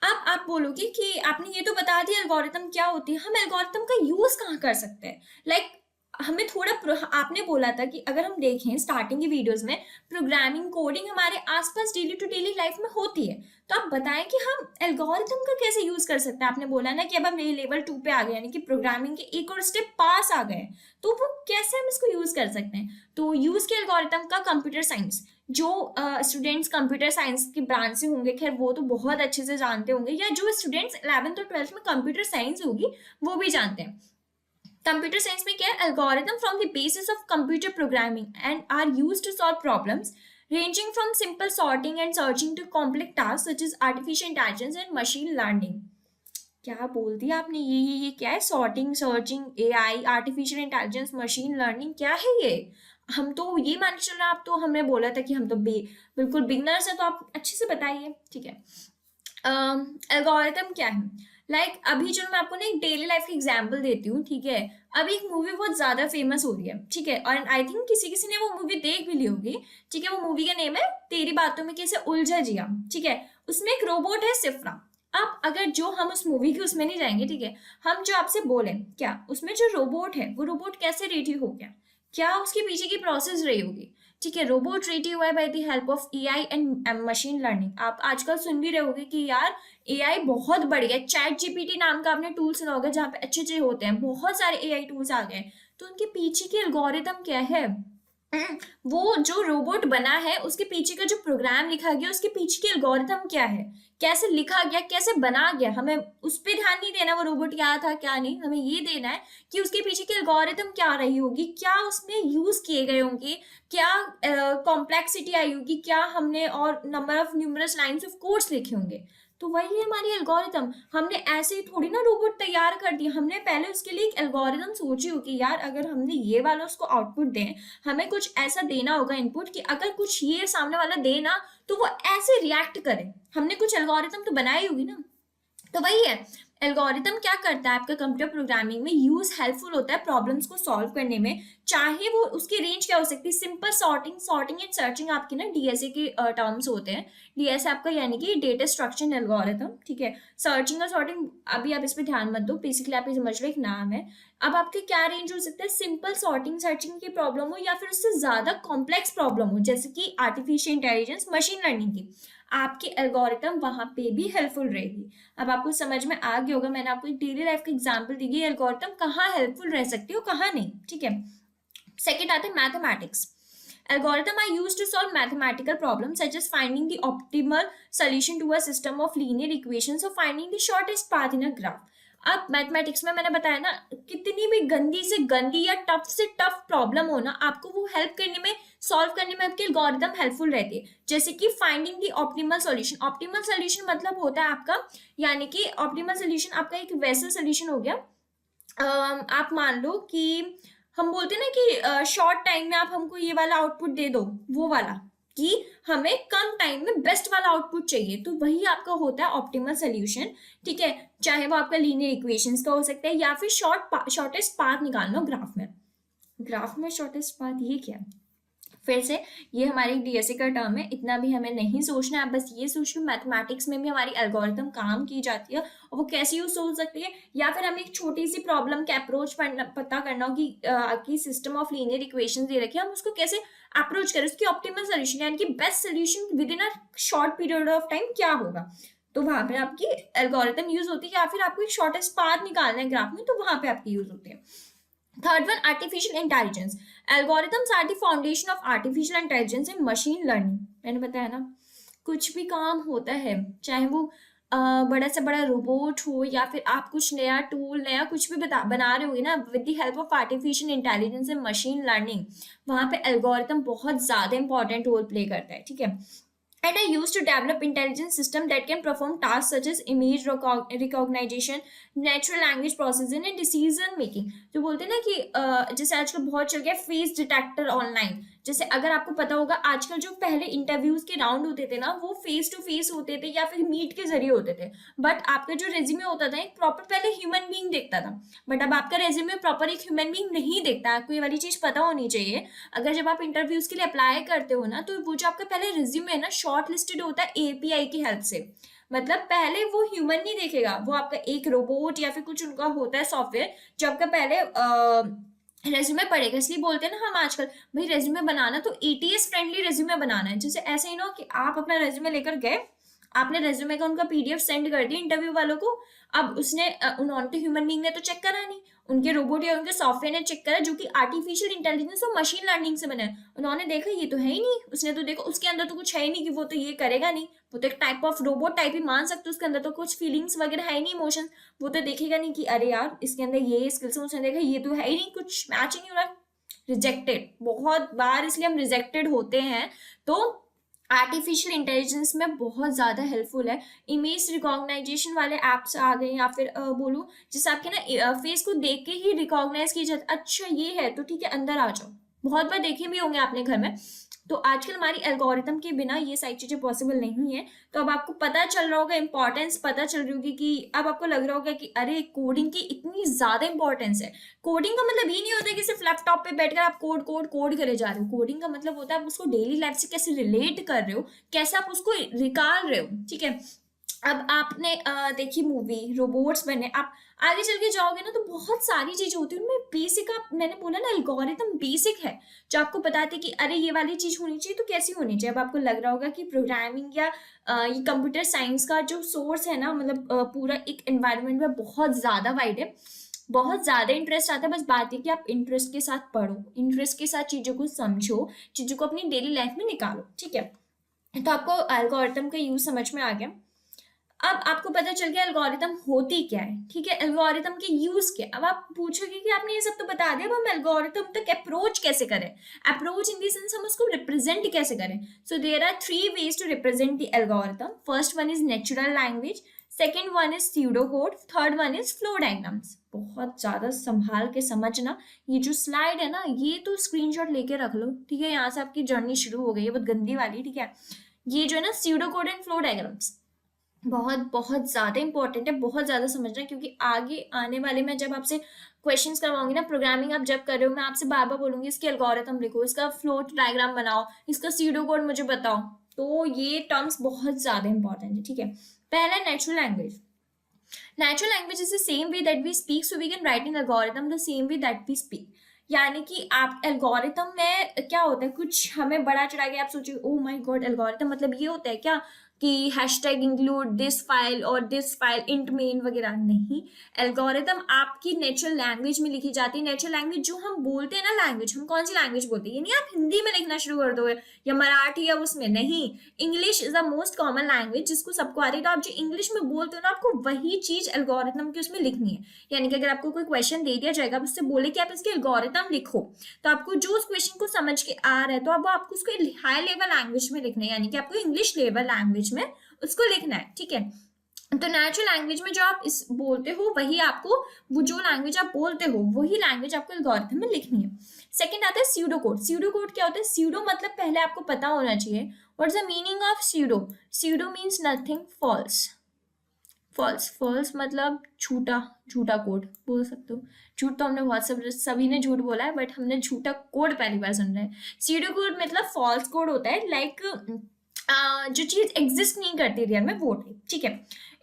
अब आप बोलोगे कि आपने ये तो बता दिया एल्गोरिथम क्या होती है, हम एल्गोरिथम का यूज कहाँ कर सकते हैं। लाइक हमें थोड़ा आपने बोला था कि अगर हम देखें स्टार्टिंग की वीडियोस में, प्रोग्रामिंग कोडिंग हमारे आसपास डेली टू डेली लाइफ में होती है। तो आप बताएं कि हम एल्गोरिथम का कैसे यूज कर सकते हैं। आपने बोला ना कि अब हम लेवल 2 पे आ गए, यानी कि प्रोग्रामिंग के एक और स्टेप पास आ गए, तो वो कैसे हम इसको यूज कर सकते हैं। तो यूज के एल्गोरिथम का कंप्यूटर साइंस, जो स्टूडेंट्स कंप्यूटर साइंस की ब्रांच से होंगे, खैर वो तो बहुत अच्छे से जानते होंगे, या जो स्टूडेंट्स 11th और 12th में कंप्यूटर साइंस होगी वो भी जानते हैं। कंप्यूटर साइंस में क्या है, algorithm from the basis of computer programming and are used to solve problems ranging from simple sorting and searching to complex tasks such as artificial intelligence and machine learning। क्या बोल दिया आपने, ये क्या है, sorting, searching, AI, artificial intelligence, machine learning, क्या है ये? हम तो ये मान के चल रहे हैं, आप तो हमने बोला था कि हम तो बिल्कुल बिगनर्स है, तो आप अच्छे से बताइए, ठीक है। एल्गोरिथम क्या है, लाइक अभी जो मैं आपको ना एक डेली लाइफ की एग्जांपल देती हूँ, ठीक है। अभी एक मूवी बहुत ज्यादा फेमस हो रही है, ठीक है, और आई थिंक किसी किसी ने वो मूवी देख भी ली होगी, ठीक है। वो मूवी का नेम है तेरी बातों में कैसे उलझा जिया, ठीक है। उसमें एक रोबोट है सिफ्रा। अब अगर जो हम उस मूवी के उसमें नहीं जाएंगे, ठीक है, हम जो आपसे बोले क्या उसमें जो रोबोट है, वो रोबोट कैसे रेडी हो गया, क्या उसके पीछे की प्रोसेस रही होगी, ठीक है। रोबोट रेडी हुआ है by the help of AI and machine learning. आप आजकल सुन भी रहे होगे कि यार एआई बहुत बढ़ गया, चैट जीपीटी नाम का आपने टूल सुना होगा, जहाँ पे अच्छे अच्छे होते हैं, बहुत सारे एआई टूल्स आ गए। तो उनके पीछे की एल्गोरिथम क्या है, वो जो रोबोट बना है उसके पीछे का जो प्रोग्राम लिखा गया, उसके पीछे की एल्गोरिथम क्या है, कैसे लिखा गया, कैसे बना गया, हमें उस पर ध्यान नहीं देना वो रोबोट क्या था क्या नहीं, हमें ये देना है कि उसके पीछे की एल्गोरिथम क्या रही होगी, क्या उसमें यूज किए गए होंगे, क्या कॉम्प्लेक्सिटी आई होगी, क्या हमने और number of numerous lines of codes लिखे होंगे। तो वही है हमारी एल्गोरिथम। हमने ऐसे ही थोड़ी ना रोबोट तैयार कर दिया, हमने पहले उसके लिए एक एल्गोरिथम सोची होगी, यार अगर हमने ये वाला उसको आउटपुट दें, हमें कुछ ऐसा देना होगा इनपुट कि अगर कुछ ये सामने वाला दे ना तो वो ऐसे रिएक्ट करे। हमने कुछ एल्गोरिथम तो बनाई होगी ना। तो वही है, एल्गोरिथम क्या करता है आपका कंप्यूटर प्रोग्रामिंग में, यूज हेल्पफुल होता है प्रॉब्लम्स को सॉल्व करने में। चाहे वो उसकी रेंज क्या हो सकती है, simple sorting, sorting and searching आपके ना डीएसए के टर्म्स होते हैं। डीएसए आपका यानी कि डेटा स्ट्रक्चर एल्गोरिथम, ठीक है। सर्चिंग और सॉर्टिंग अभी आप इस पर ध्यान मत दो, बेसिकली आप ये समझ लो एक नाम है। अब आपके क्या रेंज हो सकता है, सिंपल सॉर्टिंग सर्चिंग की प्रॉब्लम हो या फिर उससे ज्यादा कॉम्प्लेक्स प्रॉब्लम हो, जैसे कि आर्टिफिशियल इंटेलिजेंस, मशीन लर्निंग की, आपकी एल्गोरिथम वहां पे भी हेल्पफुल रहेगी। अब आपको समझ में आ गया होगा, मैंने आपको एक डेली लाइफ का एग्जांपल दी है, एल्गोरिथम कहाँ हेल्पफुल रह सकती है और कहाँ नहीं, ठीक है। सेकंड आते हैं mathematics. Algorithm are used to solve mathematical problems such as finding the optimal solution to a system of linear equations or finding the shortest path in a graph। अब मैथमेटिक्स में मैंने बताया ना, कितनी भी गंदी से गंदी या टफ से टफ प्रॉब्लम हो ना, आपको वो हेल्प करने में, सॉल्व करने में आपके एल्गोरिथम हेल्पफुल रहती है। जैसे कि finding the optimal solution. Optimal solution मतलब होता है आपका, यानी कि ऑप्टिमल सॉल्यूशन आपका एक वैसा सॉल्यूशन हो गया, आप मान लो कि हम बोलते हैं ना कि शॉर्ट टाइम में आप हमको ये वाला आउटपुट दे दो, वो वाला, कि हमें कम टाइम में बेस्ट वाला आउटपुट चाहिए, तो वही आपका होता है ऑप्टिमल सोल्यूशन। ठीक है, चाहे वो आपका लीनियर इक्वेशंस का हो सकता है या फिर शॉर्टेस्ट पाथ निकालना ग्राफ में। ग्राफ में शॉर्टेस्ट पाथ, ये क्या है? फिर से ये हमारी डीएसए का टर्म है, इतना भी हमें नहीं सोचना है। बस ये सोच लो मैथमेटिक्स में भी हमारी एल्गोरिथम काम की जाती है, और वो कैसे यूज हो सकती है, या फिर हमें एक छोटी सी प्रॉब्लम का अप्रोच पता करना हो कि सिस्टम ऑफ लीनियर इक्वेशन दे रखे, हम उसको कैसे अप्रोच करें, उसकी ऑप्टिमल सोल्यूशन यानी कि best solution with in a short period of time क्या होगा, तो वहां पे आपकी एल्गोरिथम यूज होती है। या फिर आपको एक शॉर्टेस्ट पाथ निकालना है ग्राफ में, तो वहां पे आपकी यूज होती है। Third one, artificial intelligence. Algorithms are the foundation of artificial intelligence and machine learning. मैंने बताया ना, कुछ भी काम होता है, चाहे वो बड़ा से बड़ा रोबोट हो या फिर आप कुछ नया टूल, नया कुछ भी बना रहे होगे ना, with the help of artificial intelligence and machine learning, वहां पे एल्गोरिथम बहुत ज्यादा इंपॉर्टेंट रोल प्ले करता है। ठीक है, and are used to develop intelligent system that can perform tasks such as image recognition, natural language processing and decision making। जो बोलते हैं ना कि जैसे आजकल बहुत चल गया फेस डिटेक्टर ऑनलाइन, जैसे अगर आपको पता होगा आजकल जो पहले इंटरव्यूज के राउंड होते थे ना, वो फेस टू फेस होते थे या फिर मीट के जरिए होते थे, बट आपका जो रेज्यूमे होता था एक प्रॉपर पहले ह्यूमन बीइंग देखता था, बट अब आपका रेज्यूमे प्रॉपर एक ह्यूमन बीइंग नहीं देखता। आपको ये वाली चीज पता होनी चाहिए। अगर जब आप इंटरव्यूज के लिए अप्लाई करते हो ना, तो वो जो आपका पहले रिज्यूमे है ना, शॉर्ट लिस्टेड होता है एपीआई की हेल्प से। मतलब पहले वो ह्यूमन नहीं देखेगा, वो आपका एक रोबोट या फिर कुछ उनका होता है सॉफ्टवेयर जो आपका पहले रेज्यूमे पड़ेगा। इसलिए बोलते हैं ना हम आजकल, भाई रेज्यूमे बनाना तो एटीएस फ्रेंडली रेज्यूमे बनाना है। जैसे ऐसे ही ना कि आप अपना रेज्यूमे लेकर गए, आपने रेज्यूमे का उनका पीडीएफ सेंड कर दिया इंटरव्यू वालों को, अब उन्होंने तो ह्यूमन बीइंग ने तो चेक करा नहीं, उनके रोबोट या उनके सॉफ्टवेयर ने चेक करा, जो कि आर्टिफिशियल इंटेलिजेंस और मशीन लर्निंग से बना है। उन्होंने देखा ये तो है ही नहीं, उसने तो देखो उसके अंदर तो कुछ है ही नहीं कि वो तो ये करेगा नहीं, वो तो एक टाइप ऑफ रोबोट टाइप ही मान सकते हो, उसके अंदर तो कुछ फीलिंग्स वगैरह है ही नहीं, इमोशन, वो तो देखेगा नहीं कि अरे यार इसके अंदर ये स्किल्स है। उसने देखा ये तो है ही नहीं, कुछ मैच ही नहीं हो रहा, रिजेक्टेड। बहुत बार इसलिए हम रिजेक्टेड होते हैं। तो आर्टिफिशियल इंटेलिजेंस में बहुत ज़्यादा हेल्पफुल है। इमेज रिकॉग्नाइजेशन वाले एप्स आ गए, या फिर बोलूँ जिससे आपके ना फेस को देख के ही रिकॉग्नाइज की जाती, अच्छा ये है तो ठीक है अंदर आ जाओ। बहुत बार देखे भी होंगे आपने घर में। तो आजकल हमारी एल्गोरिथम के बिना ये सारी चीजें पॉसिबल नहीं है। तो अब आपको पता चल रहा होगा, इंपॉर्टेंस पता चल रही होगी, कि अब आपको लग रहा होगा कि अरे कोडिंग की इतनी ज्यादा इंपॉर्टेंस है। कोडिंग का मतलब ये नहीं होता कि सिर्फ लैपटॉप पे बैठकर आप कोड कोड कोड करे जा रहे हो। कोडिंग का मतलब होता है आप उसको डेली लाइफ से कैसे रिलेट कर रहे हो, कैसे आप उसको निकाल रहे हो। ठीक है, अब आपने देखी मूवी, रोबोट्स बने, आप आगे चल के जाओगे ना तो बहुत सारी चीजें होती है उनमें। बेसिक आप, मैंने बोला ना एल्गोरिथम बेसिक है, जो आपको बताते कि अरे ये वाली चीज होनी चाहिए तो कैसी होनी चाहिए। अब आपको लग रहा होगा कि प्रोग्रामिंग या ये कंप्यूटर साइंस का जो सोर्स है ना, मतलब पूरा एक एनवायरनमेंट में बहुत ज्यादा वाइड है, बहुत ज्यादा इंटरेस्ट आता है। बस बात है कि आप इंटरेस्ट के साथ पढ़ो, इंटरेस्ट के साथ चीजों को समझो, चीजों को अपनी डेली लाइफ में निकालो। ठीक है, तो आपको एल्गोरिथम का यूज समझ में आ गया। अब आपको पता चल गया एल्गोरिथम होती क्या है। ठीक है, एल्गोरिथम के यूज क्या। अब आप पूछोगे कि आपने ये सब तो बता दिया, अब हम एल्गोरिथम तक अप्रोच कैसे करें। अप्रोच इन द सेंस हम उसको रिप्रेजेंट कैसे करें। So there are 3 ways to represent the algorithm. First one is natural language, second one is pseudo code, third one is flow diagrams. बहुत ज्यादा संभाल के समझना। ये जो स्लाइड है ना, ये तो स्क्रीनशॉट लेके रख लो। ठीक है, यहाँ से आपकी जर्नी शुरू हो गई है, बहुत गंदी वाली। ठीक है, ये जो है ना pseudo code and flow diagrams, बहुत बहुत ज्यादा इंपॉर्टेंट है, बहुत ज्यादा समझना है, क्योंकि आगे आने वाले में जब आपसे क्वेश्चंस करवाऊंगी ना, प्रोग्रामिंग आप जब कर रहे हो, मैं आपसे बार बार बोलूंगी इसके एल्गोरिथम लिखो, इसका फ्लोट डायग्राम बनाओ, इसका सीडो कोड मुझे बताओ। तो ये टर्म्स बहुत ज्यादा इंपॉर्टेंट है। ठीक है, पहला natural language. Natural language is the same way that we speak, so we can write in algorithm the same way that we speak. यानी कि आप एल्गोरिथम में क्या होता है, कुछ हमें बड़ा चढ़ा के आप सोचिए ओ माय गॉड एल्गोरिथम मतलब ये होता है क्या कि हैशटैग इंक्लूड दिस फाइल और दिस फाइल इंट मेन वगैरह। नहीं, एल्गोरिथम आपकी नेचुरल लैंग्वेज में लिखी जाती है। नेचुरल लैंग्वेज जो हम बोलते हैं ना, लैंग्वेज हम कौन सी लैंग्वेज बोलते हैं, ये नहीं आप हिंदी में लिखना शुरू कर दोगे या मराठी या उसमें, नहीं। English is the most common language जिसको सबको आती है। तो आप जो इंग्लिश में बोलते हो ना, आपको वही चीज एल्गोरिथम की उसमें लिखनी है। यानी कि अगर आपको कोई क्वेश्चन दे दिया जाएगा, आप उससे बोले कि आप इसके एल्गोरिथम लिखो, तो आपको जो उस क्वेश्चन को समझ के आ रहा है, तो अब आपको उसको हाई लेवल लैंग्वेज में लिखना है, यानी कि आपको इंग्लिश लेवल लैंग्वेज में उसको लिखना है। ठीक है, तो नेचुरल लैंग्वेज में जो आप इस बोलते हो वही आपको, वो जो लैंग्वेज आप बोलते हो वही लैंग्वेज आपको एल्गोरिथम में लिखनी है। सेकंड आता है स्यूडो कोड। स्यूडो कोड क्या होता है? स्यूडो मतलब पहले आपको पता होना चाहिए what is the meaning of pseudo. Pseudo means nothing, false. False, false मतलब झूठा, झूठा कोड बोल सकते हो। झूठ तो हमने बहुत सब सभी ने झूठ बोला है, बट हमने झूठा कोड पहली बार सुन रहे हैं। स्यूडो कोड मतलब फॉल्स कोड होता है, लाइक जो चीज एग्जिस्ट नहीं करती रियल में वो टाइप, ठीक है।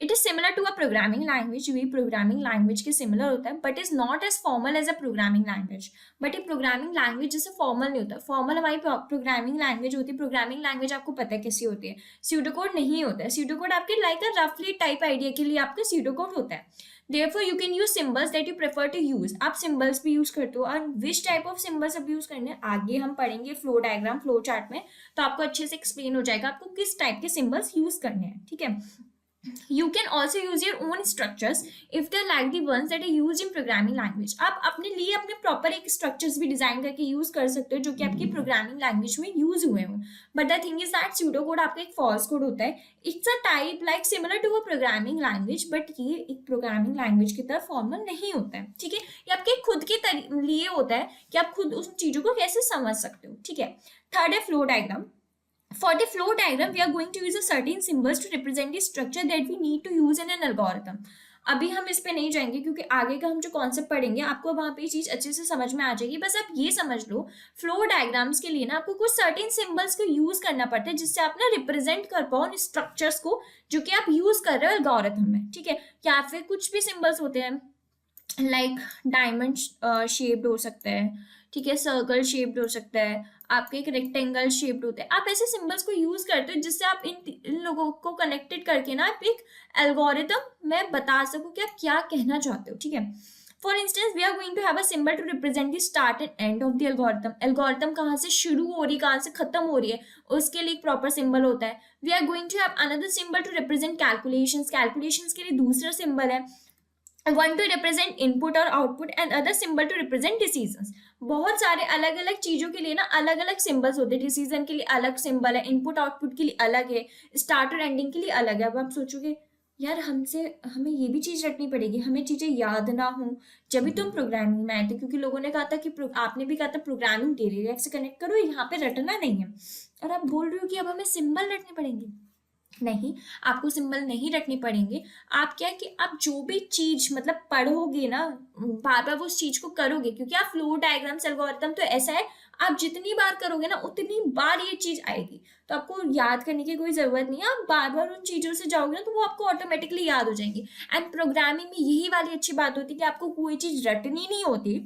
It is similar to a programming language, भी प्रोग्रामिंग लैंग्वेज के सिमिलर होता है, but is not as formal as a programming language. But ये प्रोग्रामिंग लैंग्वेज जैसे फॉर्मल नहीं होता। फॉर्मल हमारी प्रोग्रामिंग लैंग्वेज होती है। प्रोग्रामिंग लैंग्वेज आपको पता है कैसी होती है। स्यूडोकोड नहीं होता है। स्यूडोकोड आपके लाइक अ रफली टाइप आइडिया के लिए आपका स्यूडोकोड होता है। Therefore, you can use symbols that you prefer to use. आप symbols भी use करते हो, और which type of symbols अब use करने हैं आगे हम पढ़ेंगे फ्लो डायग्राम, फ्लो चार्ट में, तो आपको अच्छे से एक्सप्लेन हो जाएगा आपको किस टाइप के सिंबल्स यूज करने हैं, ठीक है। You can also use your own structures if they're like the ones that are used in programming language. आप अपने लिए अपने प्रॉपर एक स्ट्रक्चर्स भी डिजाइन करके यूज कर सकते हो जो कि आपकी प्रोग्रामिंग लैंग्वेज में यूज हुए हो। But the thing is that pseudo code आपका एक फॉल्स कोड होता है। It's a type like similar to a programming language, but ये एक प्रोग्रामिंग लैंग्वेज की तरह फॉर्मल नहीं होता है, ठीक है। ये आपके खुद के लिए होता है कि आप खुद उन चीजों को कैसे समझ सकते हो, ठीक है। थर्ड है flow diagram. For the flow diagram, we are going to use a certain symbols to represent the structure that we need to use in an algorithm. अभी हम इस पे नहीं जाएंगे क्योंकि आगे का हम जो कॉन्सेप्ट पढ़ेंगे आपको वहां पे चीज अच्छे से समझ में आ जाएगी। बस आप ये समझ लो, फ्लो डायग्राम्स के लिए ना आपको कुछ सर्टेन सिंबल्स को यूज करना पड़ता है जिससे आप ना रिप्रेजेंट कर पाओ उन स्ट्रक्चर्स को जो कि आप यूज कर रहे हो एल्गोरिथम में, ठीक है। या फिर कुछ भी सिंबल्स होते हैं लाइक डायमंड शेप्ड हो सकता है, ठीक है, सर्कल शेप्ड हो सकता है, आपके एक रेक्टेंगल शेप्ड होते हैं। आप ऐसे सिंबल्स को यूज करते हो जिससे आप इन लोगों को कनेक्टेड करके ना आप एक एल्गोरिथम में बता सको कि आप क्या कहना चाहते हो, ठीक है। For instance we are going to have a symbol to represent the start and end of the algorithm. Algorithm कहाँ से शुरू हो रही है, कहाँ से खत्म हो रही है, उसके लिए एक प्रॉपर सिंबल होता है। We are going to have another symbol to represent calculations. Calculations के लिए दूसरा सिंबल है। one to represent input और output and other symbol to represent decisions। बहुत सारे अलग अलग चीजों के लिए ना अलग अलग सिंबल्स होते हैं। डिसीजन के लिए अलग सिंबल है, इनपुट आउटपुट के लिए अलग है, स्टार्ट और एंडिंग के लिए अलग है। अब आप सोचोगे यार हमें ये भी चीज रटनी पड़ेगी, हमें चीजें याद ना हो, जब भी तुम प्रोग्रामिंग में आए थे, क्योंकि लोगों ने कहा था कि आपने भी कहा था प्रोग्रामिंग डेली लाइफ से कनेक्ट करो, यहाँ पे रटना नहीं है। और आप बोल रहे हो कि अब हमें सिंबल रटने पड़ेंगे। नहीं, आपको सिंबल नहीं रखने पड़ेंगे। आप क्या कि आप जो भी चीज मतलब पढ़ोगे ना, बार बार वो उस चीज को करोगे, क्योंकि आप फ्लो डायग्राम्स एल्गोरिथम तो ऐसा है, आप जितनी बार करोगे ना उतनी बार ये चीज आएगी, तो आपको याद करने की कोई जरूरत नहीं है। आप बार बार उन चीजों से जाओगे ना तो वो आपको ऑटोमेटिकली याद हो जाएंगी। एंड प्रोग्रामिंग में यही वाली अच्छी बात होती है कि आपको कोई चीज रटनी नहीं होती।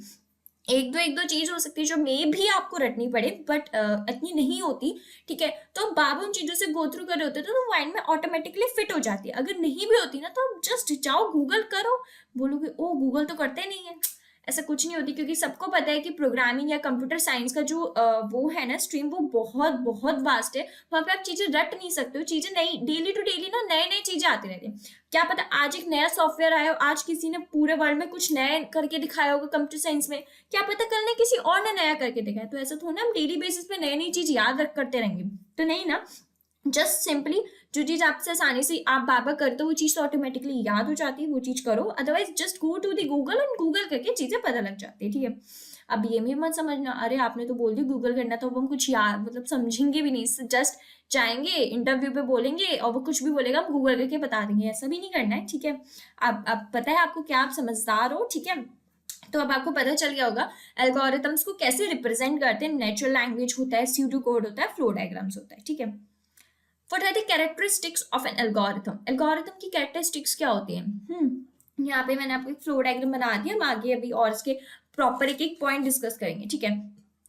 एक दो चीज हो सकती है जो मे भी आपको रटनी पड़े, बट इतनी नहीं होती, ठीक है। तो बाबा उन चीजों से गो थ्रू कर रहे होते हैं तो माइंड में ऑटोमेटिकली फिट हो जाती है। अगर नहीं भी होती ना तो जस्ट जाओ गूगल करो, बोलोगे ओ गूगल तो करते नहीं है, ऐसा कुछ नहीं होती। क्योंकि सबको पता है कि प्रोग्रामिंग या कंप्यूटर साइंस का जो वो है ना स्ट्रीम, वो बहुत बहुत वास्ट है। वहां पे आप चीजें रट नहीं सकते हो। चीजें नई डेली टू डेली ना नए नए चीजें आती रहती है। क्या पता आज एक नया सॉफ्टवेयर आया हो, आज किसी ने पूरे वर्ल्ड में कुछ नया करके दिखाया होगा कंप्यूटर साइंस में, क्या पता कल ने किसी और ने नया करके दिखाया। तो ऐसा थोड़ा ना हम डेली बेसिस पे नई नई चीज याद रख करते रहेंगे, तो नहीं ना। जस्ट सिंपली जो चीज आपसे आसानी से आप बार बार करते हो वो चीज तो ऑटोमेटिकली याद हो जाती है, वो चीज करो। Otherwise just go to the Google and Google करके चीजें पता लग जाती है, ठीक है। अब ये भी मत समझना अरे आपने तो बोल दिया गूगल करना, तो अब हम कुछ याद मतलब समझेंगे भी नहीं, जस्ट जाएंगे इंटरव्यू पे बोलेंगे और वो कुछ भी बोलेगा हम गूगल करके बता देंगे, ऐसा भी नहीं करना है, ठीक है। अब पता है आपको क्या, आप समझदार हो, ठीक है। तो अब आपको पता चल गया होगा एल्गोरिथम्स को कैसे रिप्रेजेंट करते हैं। नेचुरल लैंग्वेज होता है, स्यूडो कोड होता है, फ्लो डायग्राम्स होता है, ठीक है। What are the characteristics of an algorithm? Algorithm की कैरेक्टरिस्टिक्स क्या होती हैं? यहाँ पे मैंने आपको एक फ्लो डायग्राम बना दिया, हम आगे अभी और इसके प्रॉपर एक एक पॉइंट डिस्कस करेंगे, ठीक है।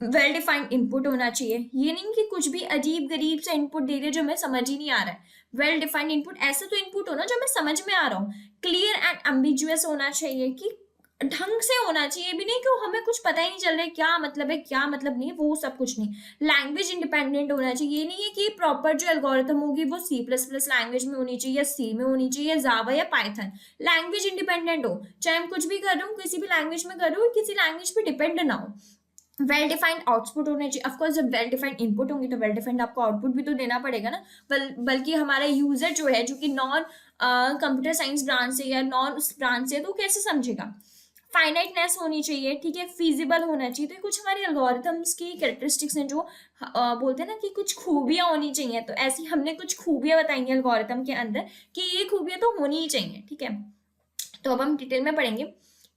वेल डिफाइंड इनपुट होना चाहिए, ये नहीं कि कुछ भी अजीब गरीब सा इनपुट दे रहे जो हमें समझ ही नहीं आ रहा है। वेल डिफाइंड इनपुट, ऐसा तो इनपुट होना जो हमें समझ में आ रहा हो। क्लियर एंड एम्बिगुअस होना चाहिए, कि ढंग से होना चाहिए, भी नहीं कि हमें कुछ पता ही नहीं चल रहा है क्या मतलब है क्या मतलब नहीं, वो सब कुछ नहीं। लैंग्वेज इंडिपेंडेंट होना चाहिए, ये नहीं है कि प्रॉपर जो एल्गोरिथम होगी वो C++ लैंग्वेज में होनी चाहिए, या सी में होनी चाहिए, या जावा या पाइथन। लैंग्वेज इंडिपेंडेंट हो, चाहे हम कुछ भी कर रहे हो किसी भी लैंग्वेज में कर रहे हो, किसी लैंग्वेज पे डिपेंड ना हो। वेल डिफाइंड आउटपुट होने चाहिए। ऑफकोर्स जब वेल डिफाइंड इनपुट होंगे तो वेल डिफाइंड आपको आउटपुट भी तो देना पड़ेगा ना। बल्कि हमारा यूजर जो है, जो कि नॉन कंप्यूटर साइंस ब्रांच से या नॉन उस ब्रांच से, तो कैसे समझेगा। फाइनाइटनेस होनी चाहिए, ठीक है, फीजिबल होना चाहिए। तो ये कुछ हमारे एल्गोरिथम्स की कैरेक्टरिस्टिक्स हैं जो बोलते हैं ना कि कुछ खूबियां होनी चाहिए। तो ऐसी हमने कुछ खूबियां बताई हैं एल्गोरिथम के अंदर कि ये खूबियां तो होनी ही चाहिए, ठीक है। तो अब हम डिटेल में पढ़ेंगे।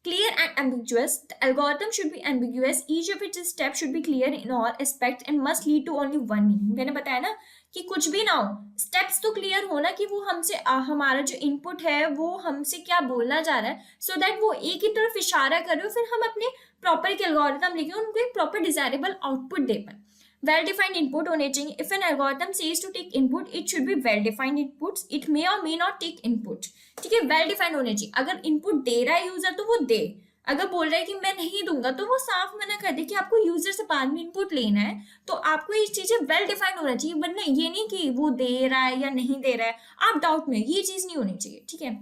Clear and ambiguous. The algorithm should be ambiguous. Each of its steps should be clear in all aspects and must lead to only one meaning. मैंने बताया ना कि कुछ भी ना हो, स्टेप्स तो क्लियर होना कि वो हमसे हमारा जो इनपुट है वो हमसे क्या बोलना चाह रहा है, सो दैट वो एक ही तरफ इशारा करे, फिर हम अपने प्रॉपर के एल्गोरिथम लेके उनको एक प्रॉपर डिजायरेबल आउटपुट दे पाए। वेल डिफाइंड इनपुट होने चाहिए। If an algorithm says to take input, it should be well defined inputs. It may और मे नॉट टेक इनपुट, ठीक है, वेल डिफाइंड होने चाहिए। अगर इनपुट दे रहा है यूजर तो वो दे, अगर बोल रहा है कि मैं नहीं दूंगा तो वो साफ मना कर दे कि आपको यूजर से बाद में इनपुट लेना है। तो आपको ये चीजें वेल डिफाइंड होना चाहिए, वरना ये नहीं कि वो दे रहा है या नहीं दे रहा है आप डाउट में, ये चीज नहीं होनी चाहिए, ठीक है।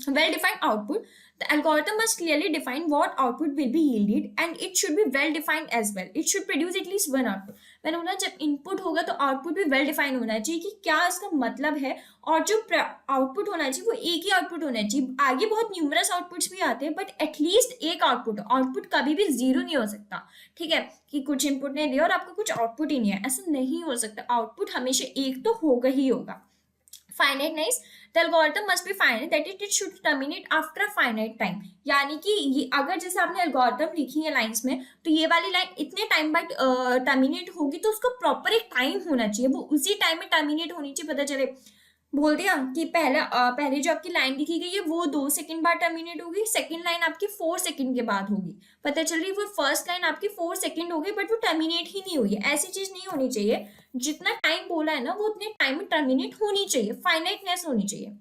well defined output, the algorithm must clearly define what output will be yielded and it should be well defined as well. It should produce at least one output. मैंने बोला जब इनपुट होगा तो आउटपुट भी वेल डिफाइन होना चाहिए कि क्या इसका मतलब है, और जो आउटपुट होना चाहिए वो एक ही आउटपुट होना चाहिए। आगे बहुत न्यूमरस आउटपुट्स भी आते हैं बट एटलीस्ट एक आउटपुट, आउटपुट कभी भी जीरो नहीं हो सकता, ठीक है, कि कुछ इनपुट नहीं दिया और आपको कुछ आउटपुट ही नहीं है, ऐसा नहीं हो सकता। आउटपुट हमेशा एक तो होगा ही होगा। finiteness, the algorithm must be finite, that it should terminate after a finite time. यानी कि ये अगर जैसे आपने एल्गोरिथम लिखी है लाइंस में, तो ये वाली लाइन इतने टाइम बाद टर्मिनेट होगी, तो उसको प्रॉपर एक टाइम होना चाहिए, वो उसी टाइम में टर्मिनेट होनी चाहिए। पता चले बोल दिया कि पहले जो आपकी लाइन लिखी गई है वो 2 सेकंड बाद टर्मिनेट होगी, सेकंड लाइन आपकी 4 सेकंड के बाद होगी, पता चल रही वो फर्स्ट लाइन आपकी 4 सेकंड हो गई बट वो टर्मिनेट ही नहीं हुई है। ऐसी चीज नहीं होनी चाहिए, जितना टाइम बोला है ना वो उतने टाइम में टर्मिनेट होनी चाहिए, फाइनाइटनेस होनी चाहिए।